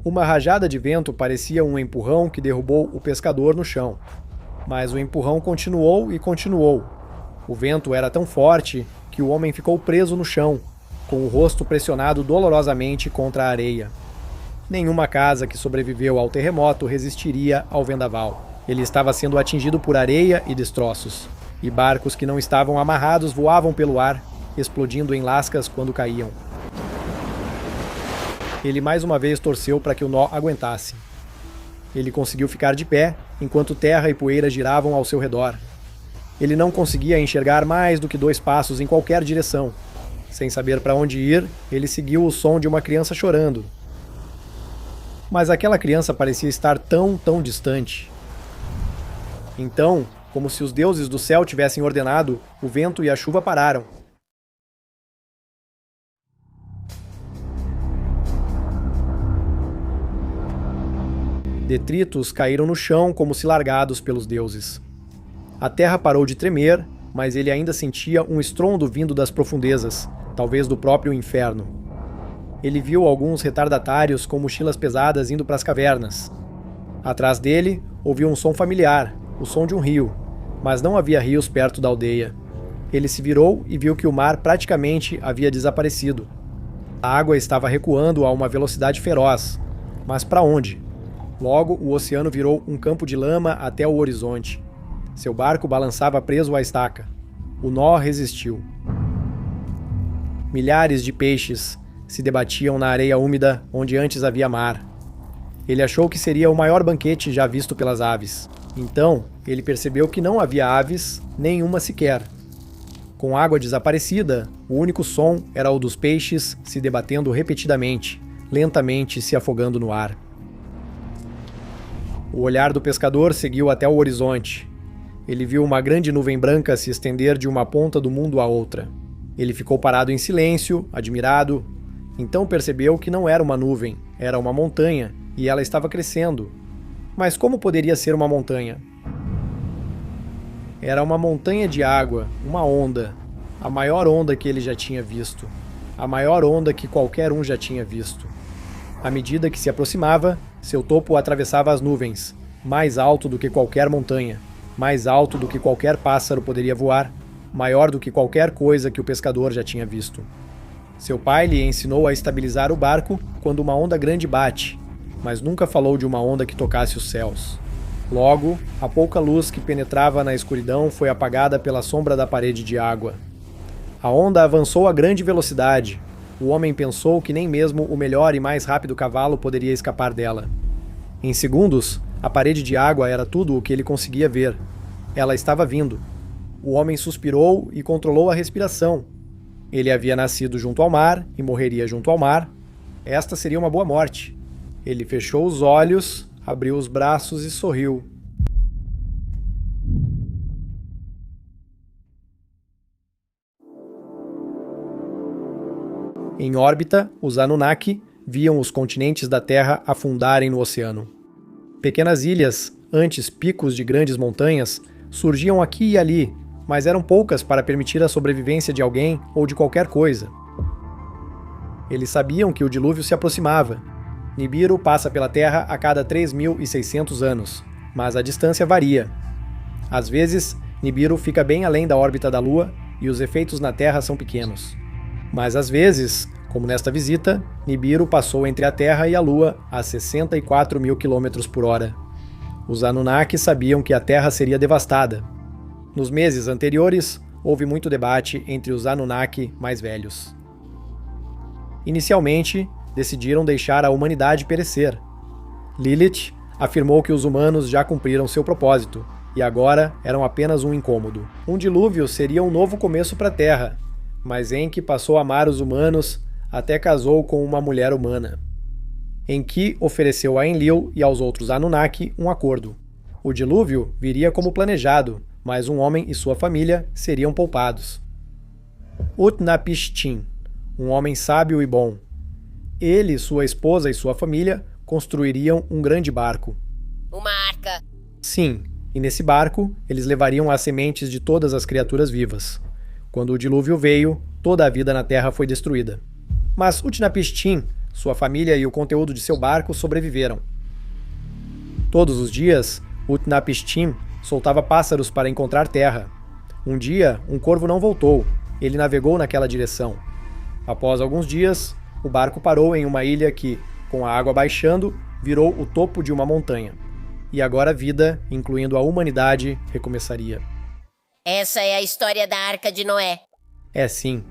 Uma rajada de vento parecia um empurrão que derrubou o pescador no chão. Mas o empurrão continuou e continuou. O vento era tão forte que o homem ficou preso no chão, com o rosto pressionado dolorosamente contra a areia. Nenhuma casa que sobreviveu ao terremoto resistiria ao vendaval. Ele estava sendo atingido por areia e destroços, e barcos que não estavam amarrados voavam pelo ar, explodindo em lascas quando caíam. Ele mais uma vez torceu para que o nó aguentasse. Ele conseguiu ficar de pé, enquanto terra e poeira giravam ao seu redor. Ele não conseguia enxergar mais do que 2 passos em qualquer direção. Sem saber para onde ir, ele seguiu o som de uma criança chorando. Mas aquela criança parecia estar tão distante. Então, como se os deuses do céu tivessem ordenado, o vento e a chuva pararam. Detritos caíram no chão como se largados pelos deuses. A terra parou de tremer, mas ele ainda sentia um estrondo vindo das profundezas, talvez do próprio inferno. Ele viu alguns retardatários com mochilas pesadas indo para as cavernas. Atrás dele, ouviu um som familiar, o som de um rio, mas não havia rios perto da aldeia. Ele se virou e viu que o mar praticamente havia desaparecido. A água estava recuando a uma velocidade feroz. Mas para onde? Logo, o oceano virou um campo de lama até o horizonte. Seu barco balançava preso à estaca. O nó resistiu. Milhares de peixes se debatiam na areia úmida onde antes havia mar. Ele achou que seria o maior banquete já visto pelas aves. Então, ele percebeu que não havia aves, nenhuma sequer. Com água desaparecida, o único som era o dos peixes se debatendo repetidamente, lentamente se afogando no ar. O olhar do pescador seguiu até o horizonte. Ele viu uma grande nuvem branca se estender de uma ponta do mundo à outra. Ele ficou parado em silêncio, admirado. Então percebeu que não era uma nuvem, era uma montanha, e ela estava crescendo. Mas como poderia ser uma montanha? Era uma montanha de água, uma onda, a maior onda que ele já tinha visto, a maior onda que qualquer um já tinha visto. À medida que se aproximava, seu topo atravessava as nuvens, mais alto do que qualquer montanha, mais alto do que qualquer pássaro poderia voar, maior do que qualquer coisa que o pescador já tinha visto. Seu pai lhe ensinou a estabilizar o barco quando uma onda grande bate, mas nunca falou de uma onda que tocasse os céus. Logo, a pouca luz que penetrava na escuridão foi apagada pela sombra da parede de água. A onda avançou a grande velocidade. O homem pensou que nem mesmo o melhor e mais rápido cavalo poderia escapar dela. Em segundos, a parede de água era tudo o que ele conseguia ver. Ela estava vindo. O homem suspirou e controlou a respiração. Ele havia nascido junto ao mar e morreria junto ao mar. Esta seria uma boa morte. Ele fechou os olhos, abriu os braços e sorriu. Em órbita, os Anunnaki viam os continentes da Terra afundarem no oceano. Pequenas ilhas, antes picos de grandes montanhas, surgiam aqui e ali, mas eram poucas para permitir a sobrevivência de alguém ou de qualquer coisa. Eles sabiam que o dilúvio se aproximava. Nibiru passa pela Terra a cada 3.600 anos, mas a distância varia. Às vezes, Nibiru fica bem além da órbita da Lua e os efeitos na Terra são pequenos. Mas às vezes, como nesta visita, Nibiru passou entre a Terra e a Lua a 64.000 km por hora. Os Anunnaki sabiam que a Terra seria devastada. Nos meses anteriores, houve muito debate entre os Anunnaki mais velhos. Inicialmente, decidiram deixar a humanidade perecer. Lilith afirmou que os humanos já cumpriram seu propósito, e agora eram apenas um incômodo. Um dilúvio seria um novo começo para a Terra, mas Enki passou a amar os humanos até casou com uma mulher humana. Enki ofereceu a Enlil e aos outros Anunnaki um acordo. O dilúvio viria como planejado, mas um homem e sua família seriam poupados. Utnapishtim, um homem sábio e bom. Ele, sua esposa e sua família construiriam um grande barco. Uma arca. Sim, e nesse barco eles levariam as sementes de todas as criaturas vivas. Quando o dilúvio veio, toda a vida na Terra foi destruída. Mas Utnapishtim, sua família e o conteúdo de seu barco sobreviveram. Todos os dias, Utnapishtim soltava pássaros para encontrar terra. Um dia, um corvo não voltou. Ele navegou naquela direção. Após alguns dias, o barco parou em uma ilha que, com a água baixando, virou o topo de uma montanha. E agora a vida, incluindo a humanidade, recomeçaria. Essa é a história da Arca de Noé. É sim.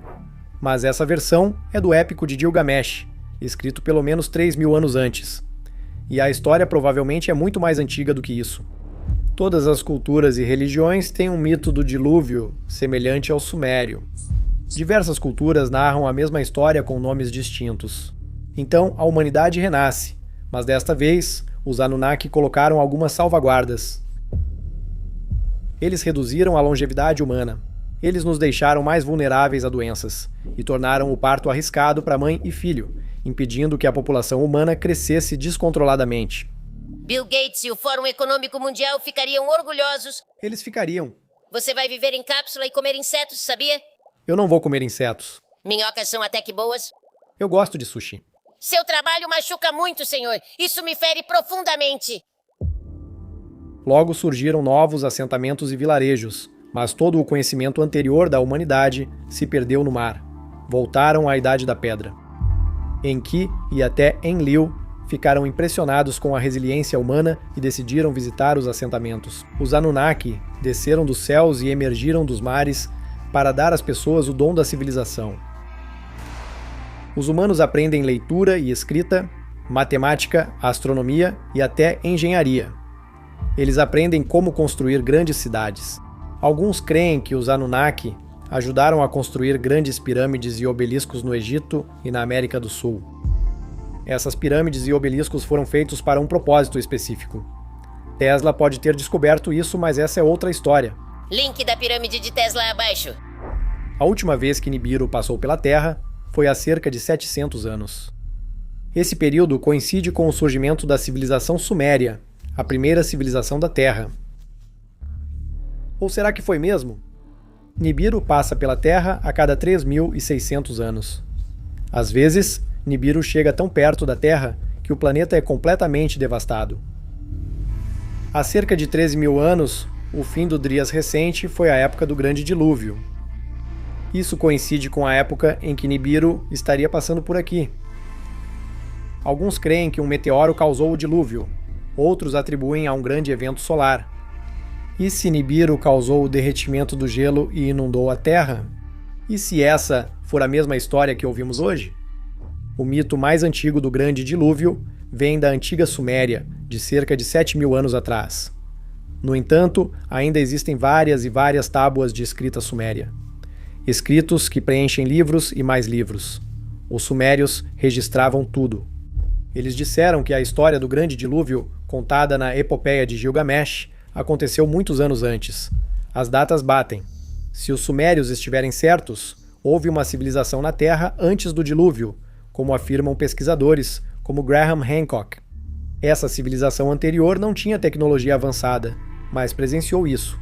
Mas essa versão é do épico de Gilgamesh, escrito pelo menos 3.000 anos antes. E a história provavelmente é muito mais antiga do que isso. Todas as culturas e religiões têm um mito do dilúvio, semelhante ao sumério. Diversas culturas narram a mesma história com nomes distintos. Então, a humanidade renasce, mas desta vez, os Anunnaki colocaram algumas salvaguardas. Eles reduziram a longevidade humana. Eles nos deixaram mais vulneráveis a doenças e tornaram o parto arriscado para mãe e filho, impedindo que a população humana crescesse descontroladamente. Bill Gates e o Fórum Econômico Mundial ficariam orgulhosos. Eles ficariam. Você vai viver em cápsula e comer insetos, sabia? Eu não vou comer insetos. Minhocas são até que boas. Eu gosto de sushi. Seu trabalho machuca muito, senhor. Isso me fere profundamente. Logo surgiram novos assentamentos e vilarejos, mas todo o conhecimento anterior da humanidade se perdeu no mar. Voltaram à Idade da Pedra. Enki e até Enlil ficaram impressionados com a resiliência humana e decidiram visitar os assentamentos. Os Anunnaki desceram dos céus e emergiram dos mares para dar às pessoas o dom da civilização. Os humanos aprendem leitura e escrita, matemática, astronomia e até engenharia. Eles aprendem como construir grandes cidades. Alguns creem que os Anunnaki ajudaram a construir grandes pirâmides e obeliscos no Egito e na América do Sul. Essas pirâmides e obeliscos foram feitos para um propósito específico. Tesla pode ter descoberto isso, mas essa é outra história. Link da pirâmide de Tesla abaixo. A última vez que Nibiru passou pela Terra foi há cerca de 700 anos. Esse período coincide com o surgimento da civilização suméria, a primeira civilização da Terra. Ou será que foi mesmo? Nibiru passa pela Terra a cada 3.600 anos. Às vezes, Nibiru chega tão perto da Terra que o planeta é completamente devastado. Há cerca de 13.000 anos, o fim do Drias recente foi a época do Grande Dilúvio. Isso coincide com a época em que Nibiru estaria passando por aqui. Alguns creem que um meteoro causou o dilúvio, outros atribuem a um grande evento solar. E se Nibiru causou o derretimento do gelo e inundou a Terra? E se essa for a mesma história que ouvimos hoje? O mito mais antigo do Grande Dilúvio vem da antiga Suméria, de cerca de 7.000 anos atrás. No entanto, ainda existem várias e várias tábuas de escrita suméria. Escritos que preenchem livros e mais livros. Os sumérios registravam tudo. Eles disseram que a história do Grande Dilúvio, contada na Epopeia de Gilgamesh, aconteceu muitos anos antes. As datas batem. Se os sumérios estiverem certos, houve uma civilização na Terra antes do dilúvio, como afirmam pesquisadores como Graham Hancock. Essa civilização anterior não tinha tecnologia avançada, mas presenciou isso.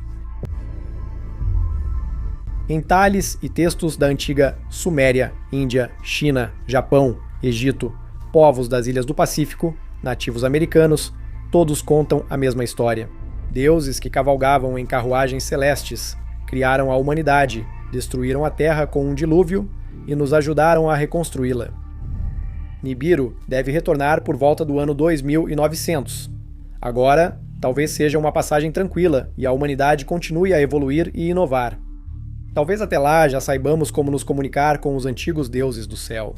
Em Tales e textos da antiga Suméria, Índia, China, Japão, Egito, povos das ilhas do Pacífico, nativos americanos, todos contam a mesma história. Deuses que cavalgavam em carruagens celestes criaram a humanidade, destruíram a Terra com um dilúvio e nos ajudaram a reconstruí-la. Nibiru deve retornar por volta do ano 2900. Agora, talvez seja uma passagem tranquila e a humanidade continue a evoluir e inovar. Talvez até lá já saibamos como nos comunicar com os antigos deuses do céu.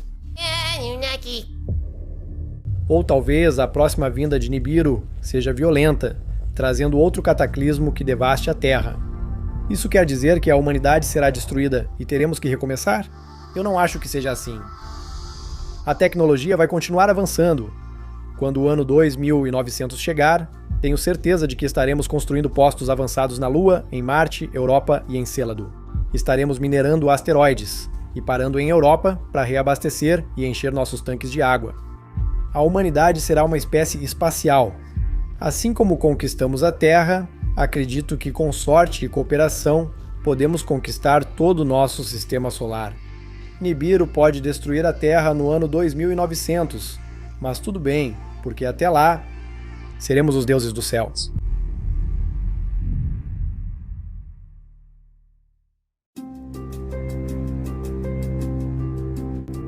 Ou talvez a próxima vinda de Nibiru seja violenta, trazendo outro cataclismo que devaste a Terra. Isso quer dizer que a humanidade será destruída e teremos que recomeçar? Eu não acho que seja assim. A tecnologia vai continuar avançando. Quando o ano 2900 chegar, tenho certeza de que estaremos construindo postos avançados na Lua, em Marte, Europa e Encélado. Estaremos minerando asteroides e parando em Europa para reabastecer e encher nossos tanques de água. A humanidade será uma espécie espacial. Assim como conquistamos a Terra, acredito que com sorte e cooperação podemos conquistar todo o nosso sistema solar. Nibiru pode destruir a Terra no ano 2900, mas tudo bem, porque até lá seremos os deuses do céu.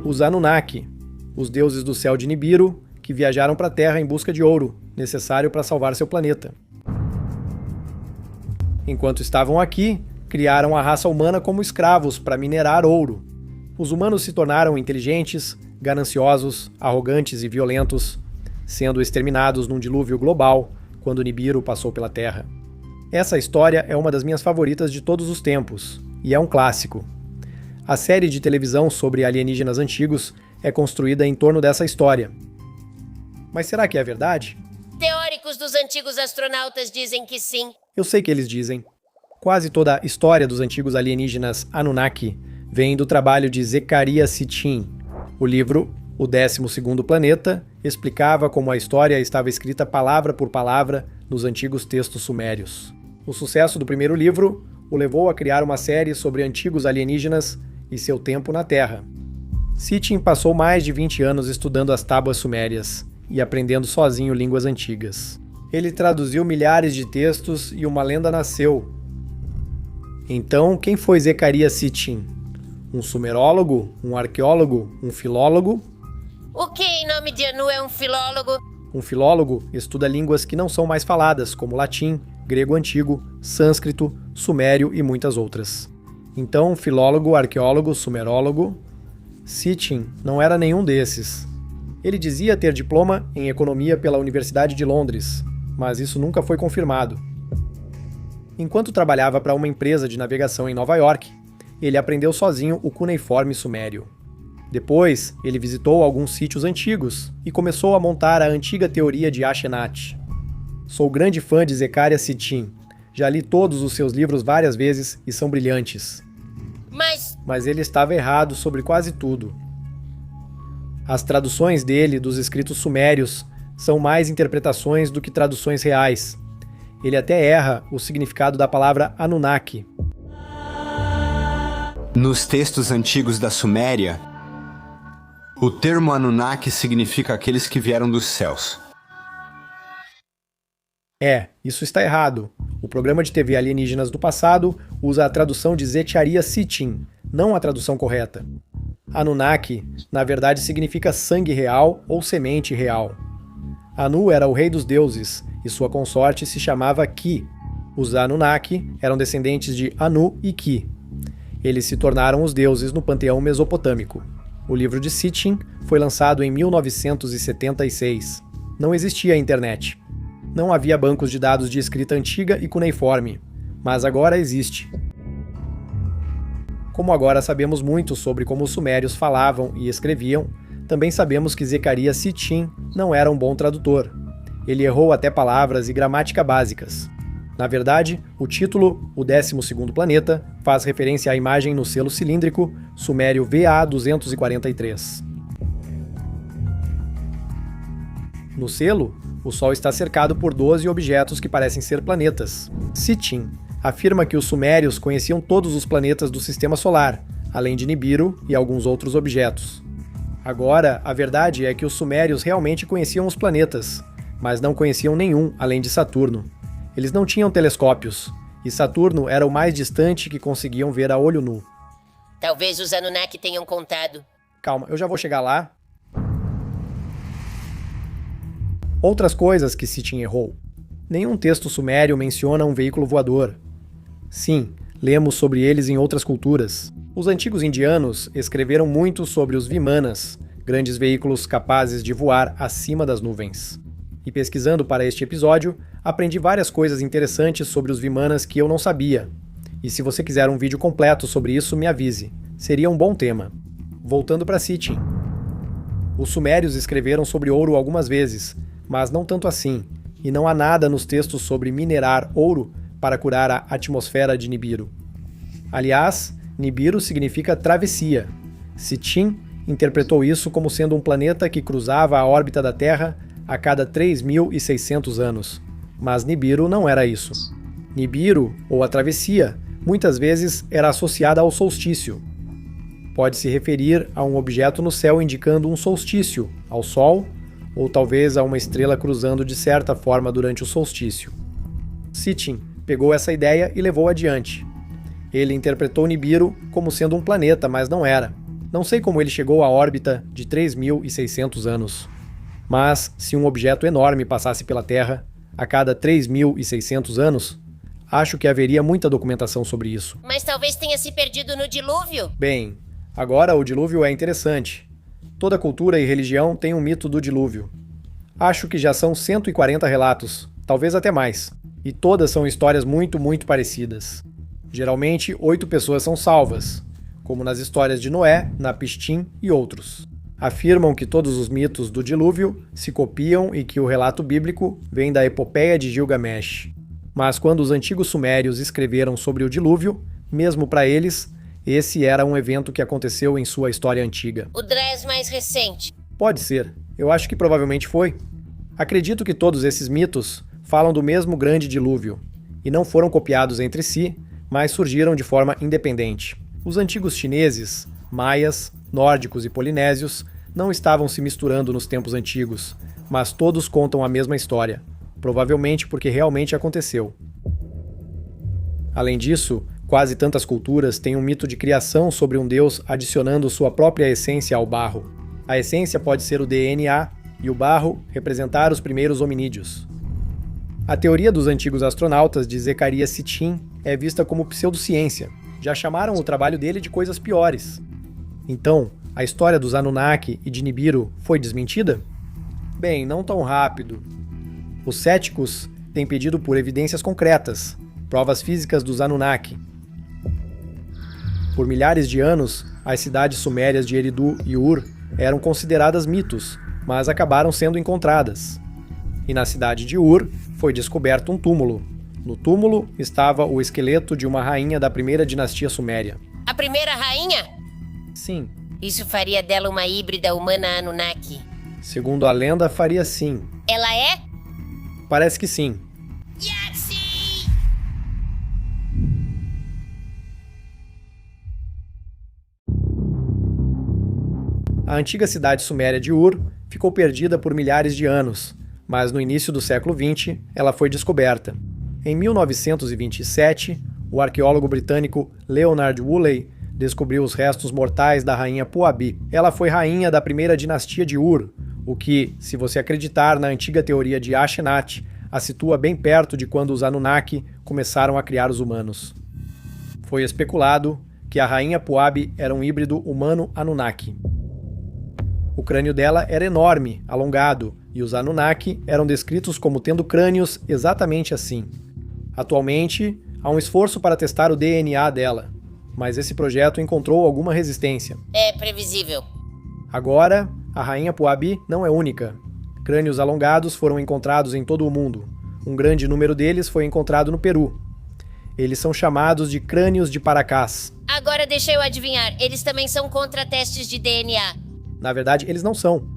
Os Anunnaki, os deuses do céu de Nibiru, que viajaram para a Terra em busca de ouro, necessário para salvar seu planeta. Enquanto estavam aqui, criaram a raça humana como escravos para minerar ouro. Os humanos se tornaram inteligentes, gananciosos, arrogantes e violentos, sendo exterminados num dilúvio global quando Nibiru passou pela Terra. Essa história é uma das minhas favoritas de todos os tempos, e é um clássico. A série de televisão sobre alienígenas antigos é construída em torno dessa história. Mas será que é verdade? Teóricos dos antigos astronautas dizem que sim. Eu sei que eles dizem. Quase toda a história dos antigos alienígenas Anunnaki vem do trabalho de Zecharia Sitchin. O livro, O 12º Planeta, explicava como a história estava escrita palavra por palavra nos antigos textos sumérios. O sucesso do primeiro livro o levou a criar uma série sobre antigos alienígenas e seu tempo na Terra. Sitchin passou mais de 20 anos estudando as tábuas sumérias e aprendendo sozinho línguas antigas. Ele traduziu milhares de textos e uma lenda nasceu. Então, quem foi Zecharia Sitchin? Um sumerólogo? Um arqueólogo? Um filólogo? O que em nome de Anu é um filólogo? Um filólogo estuda línguas que não são mais faladas, como latim, grego antigo, sânscrito, sumério e muitas outras. Então, filólogo, arqueólogo, sumerólogo... Sitchin não era nenhum desses. Ele dizia ter diploma em economia pela Universidade de Londres, mas isso nunca foi confirmado. Enquanto trabalhava para uma empresa de navegação em Nova York, ele aprendeu sozinho o cuneiforme sumério. Depois, ele visitou alguns sítios antigos e começou a montar a antiga teoria de Aşenat. Sou grande fã de Zecharia Sitchin. Já li todos os seus livros várias vezes e são brilhantes. Mas mas ele estava errado sobre quase tudo. As traduções dele dos escritos sumérios são mais interpretações do que traduções reais. Ele até erra o significado da palavra Anunnaki. Nos textos antigos da Suméria, o termo Anunnaki significa aqueles que vieram dos céus. Isso está errado. O programa de TV Alienígenas do passado usa a tradução de Zecharia Sitchin, não a tradução correta. Anunnaki, na verdade, significa sangue real ou semente real. Anu era o rei dos deuses e sua consorte se chamava Ki. Os Anunnaki eram descendentes de Anu e Ki. Eles se tornaram os deuses no panteão mesopotâmico. O livro de Sitchin foi lançado em 1976. Não existia internet. Não havia bancos de dados de escrita antiga e cuneiforme, mas agora existe. Como agora sabemos muito sobre como os sumérios falavam e escreviam, também sabemos que Zecharia Sitchin não era um bom tradutor. Ele errou até palavras e gramática básicas. Na verdade, o título, o 12º planeta, faz referência à imagem no selo cilíndrico sumério VA243. No selo, o Sol está cercado por 12 objetos que parecem ser planetas. Sitchin afirma que os sumérios conheciam todos os planetas do Sistema Solar, além de Nibiru e alguns outros objetos. Agora, a verdade é que os sumérios realmente conheciam os planetas, mas não conheciam nenhum além de Saturno. Eles não tinham telescópios, e Saturno era o mais distante que conseguiam ver a olho nu. Talvez os Anunnaki tenham contado. Calma, eu já vou chegar lá. Outras coisas que Sitchin errou. Nenhum texto sumério menciona um veículo voador. Sim, lemos sobre eles em outras culturas. Os antigos indianos escreveram muito sobre os Vimanas, grandes veículos capazes de voar acima das nuvens. E pesquisando para este episódio, aprendi várias coisas interessantes sobre os Vimanas que eu não sabia. E se você quiser um vídeo completo sobre isso, me avise. Seria um bom tema. Voltando para Sitchin. Os sumérios escreveram sobre ouro algumas vezes, mas não tanto assim, e não há nada nos textos sobre minerar ouro para curar a atmosfera de Nibiru. Aliás, Nibiru significa travessia. Sitchin interpretou isso como sendo um planeta que cruzava a órbita da Terra a cada 3.600 anos. Mas Nibiru não era isso. Nibiru, ou a travessia, muitas vezes era associada ao solstício. Pode se referir a um objeto no céu indicando um solstício, ao Sol, ou talvez a uma estrela cruzando de certa forma durante o solstício. Sitchin pegou essa ideia e levou adiante. Ele interpretou Nibiru como sendo um planeta, mas não era. Não sei como ele chegou à órbita de 3.600 anos. Mas, se um objeto enorme passasse pela Terra a cada 3.600 anos, acho que haveria muita documentação sobre isso. Mas talvez tenha se perdido no dilúvio? Bem, agora o dilúvio é interessante. Toda cultura e religião tem um mito do dilúvio. Acho que já são 140 relatos, talvez até mais. E todas são histórias muito parecidas. Geralmente, 8 pessoas são salvas, como nas histórias de Noé, Napishtim e outros. Afirmam que todos os mitos do dilúvio se copiam e que o relato bíblico vem da epopeia de Gilgamesh. Mas quando os antigos sumérios escreveram sobre o dilúvio, mesmo para eles, esse era um evento que aconteceu em sua história antiga. O Dres mais recente. Pode ser. Eu acho que provavelmente foi. Acredito que todos esses mitos falam do mesmo grande dilúvio, e não foram copiados entre si, mas surgiram de forma independente. Os antigos chineses, maias, nórdicos e polinésios não estavam se misturando nos tempos antigos, mas todos contam a mesma história, provavelmente porque realmente aconteceu. Além disso, quase tantas culturas têm um mito de criação sobre um deus adicionando sua própria essência ao barro. A essência pode ser o DNA e o barro representar os primeiros hominídeos. A teoria dos antigos astronautas de Zecharia Sitchin é vista como pseudociência. Já chamaram o trabalho dele de coisas piores. Então, a história dos Anunnaki e de Nibiru foi desmentida? Bem, não tão rápido. Os céticos têm pedido por evidências concretas, provas físicas dos Anunnaki. Por milhares de anos, as cidades sumérias de Eridu e Ur eram consideradas mitos, mas acabaram sendo encontradas. E na cidade de Ur foi descoberto um túmulo. No túmulo estava o esqueleto de uma rainha da primeira dinastia suméria. A primeira rainha? Sim. Isso faria dela uma híbrida humana Anunnaki. Segundo a lenda, faria sim. Ela é? Parece que sim. Yahtzee! A antiga cidade suméria de Ur ficou perdida por milhares de anos, mas no início do século XX ela foi descoberta. Em 1927, o arqueólogo britânico Leonard Woolley descobriu os restos mortais da rainha Puabi. Ela foi rainha da primeira dinastia de Ur, o que, se você acreditar na antiga teoria de Aşenat, a situa bem perto de quando os Anunnaki começaram a criar os humanos. Foi especulado que a rainha Puabi era um híbrido humano-Anunnaki. O crânio dela era enorme, alongado, e os Anunnaki eram descritos como tendo crânios exatamente assim. Atualmente, há um esforço para testar o DNA dela, mas esse projeto encontrou alguma resistência. É previsível. Agora, a rainha Puabi não é única. Crânios alongados foram encontrados em todo o mundo. Um grande número deles foi encontrado no Peru. Eles são chamados de crânios de Paracás. Agora deixa eu adivinhar, eles também são contra testes de DNA. Na verdade, eles não são.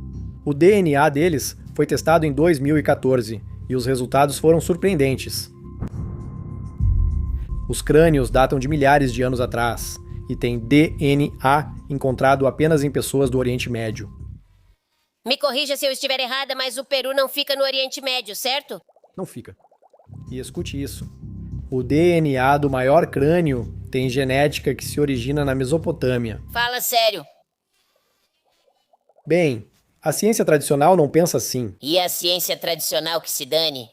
O DNA deles foi testado em 2014 e os resultados foram surpreendentes. Os crânios datam de milhares de anos atrás e têm DNA encontrado apenas em pessoas do Oriente Médio. Me corrija se eu estiver errada, mas o Peru não fica no Oriente Médio, certo? Não fica. E escute isso. O DNA do maior crânio tem genética que se origina na Mesopotâmia. Fala sério. Bem, a ciência tradicional não pensa assim. E a ciência tradicional que se dane?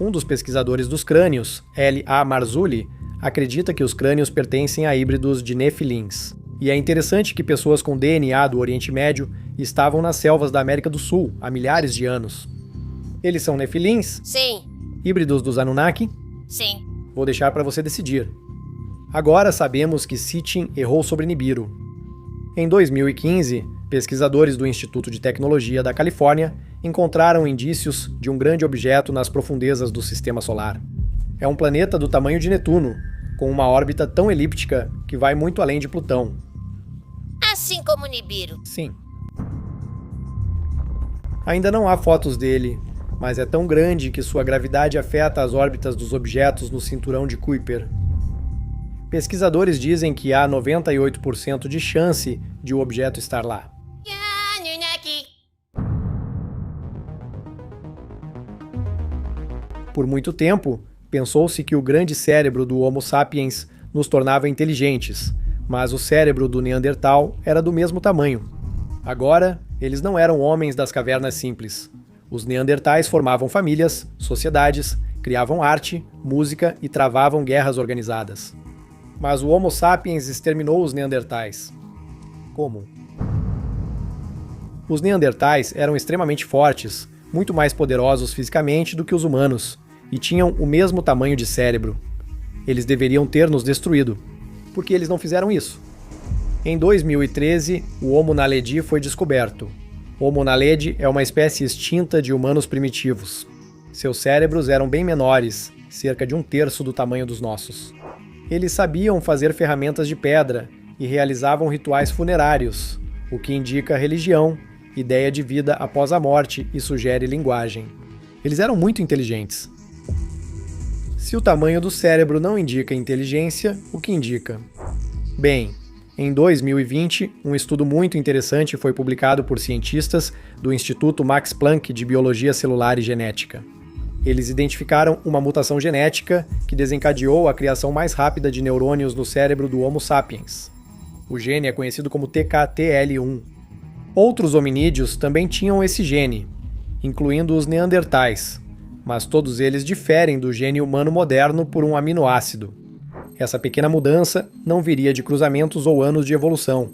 Um dos pesquisadores dos crânios, L.A. Marzulli, acredita que os crânios pertencem a híbridos de Nefilins. E é interessante que pessoas com DNA do Oriente Médio estavam nas selvas da América do Sul há milhares de anos. Eles são Nefilins? Sim. Híbridos dos Anunnaki? Sim. Vou deixar para você decidir. Agora sabemos que Sitchin errou sobre Nibiru. Em 2015, pesquisadores do Instituto de Tecnologia da Califórnia encontraram indícios de um grande objeto nas profundezas do Sistema Solar. É um planeta do tamanho de Netuno, com uma órbita tão elíptica que vai muito além de Plutão. Assim como Nibiru. Sim. Ainda não há fotos dele, mas é tão grande que sua gravidade afeta as órbitas dos objetos no cinturão de Kuiper. Pesquisadores dizem que há 98% de chance de o objeto estar lá. Anunnaki. Por muito tempo, pensou-se que o grande cérebro do Homo sapiens nos tornava inteligentes, mas o cérebro do Neandertal era do mesmo tamanho. Agora, eles não eram homens das cavernas simples. Os Neandertais formavam famílias, sociedades, criavam arte, música e travavam guerras organizadas. Mas o Homo sapiens exterminou os Neandertais. Como? Os Neandertais eram extremamente fortes, muito mais poderosos fisicamente do que os humanos, e tinham o mesmo tamanho de cérebro. Eles deveriam ter nos destruído. Por que eles não fizeram isso? Em 2013, o Homo naledi foi descoberto. Homo naledi é uma espécie extinta de humanos primitivos. Seus cérebros eram bem menores, cerca de 1/3 do tamanho dos nossos. Eles sabiam fazer ferramentas de pedra e realizavam rituais funerários, o que indica religião, ideia de vida após a morte e sugere linguagem. Eles eram muito inteligentes. Se o tamanho do cérebro não indica inteligência, o que indica? Bem, em 2020, um estudo muito interessante foi publicado por cientistas do Instituto Max Planck de Biologia Celular e Genética. Eles identificaram uma mutação genética que desencadeou a criação mais rápida de neurônios no cérebro do Homo sapiens. O gene é conhecido como TKTL1. Outros hominídeos também tinham esse gene, incluindo os neandertais, mas todos eles diferem do gene humano moderno por um aminoácido. Essa pequena mudança não viria de cruzamentos ou anos de evolução.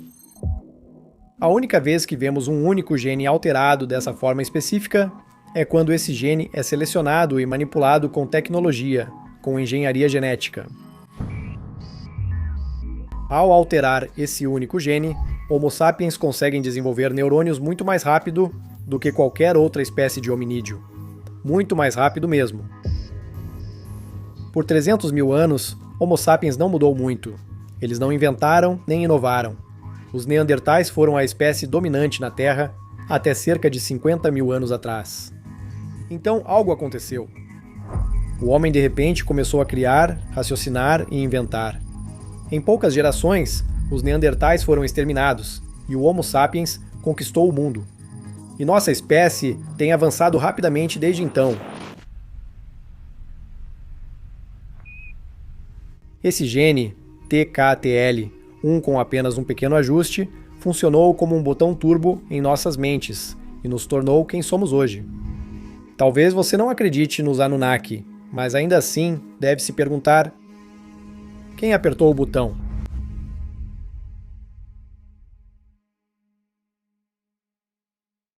A única vez que vemos um único gene alterado dessa forma específica é quando esse gene é selecionado e manipulado com tecnologia, com engenharia genética. Ao alterar esse único gene, Homo sapiens conseguem desenvolver neurônios muito mais rápido do que qualquer outra espécie de hominídeo. Muito mais rápido mesmo. Por 300 mil anos, Homo sapiens não mudou muito. Eles não inventaram nem inovaram. Os Neandertais foram a espécie dominante na Terra até cerca de 50 mil anos atrás. Então algo aconteceu. O homem de repente começou a criar, raciocinar e inventar. Em poucas gerações, os Neandertais foram exterminados e o Homo sapiens conquistou o mundo. E nossa espécie tem avançado rapidamente desde então. Esse gene, TKTL, com apenas um pequeno ajuste, funcionou como um botão turbo em nossas mentes e nos tornou quem somos hoje. Talvez você não acredite nos Anunnaki, mas ainda assim deve se perguntar: quem apertou o botão?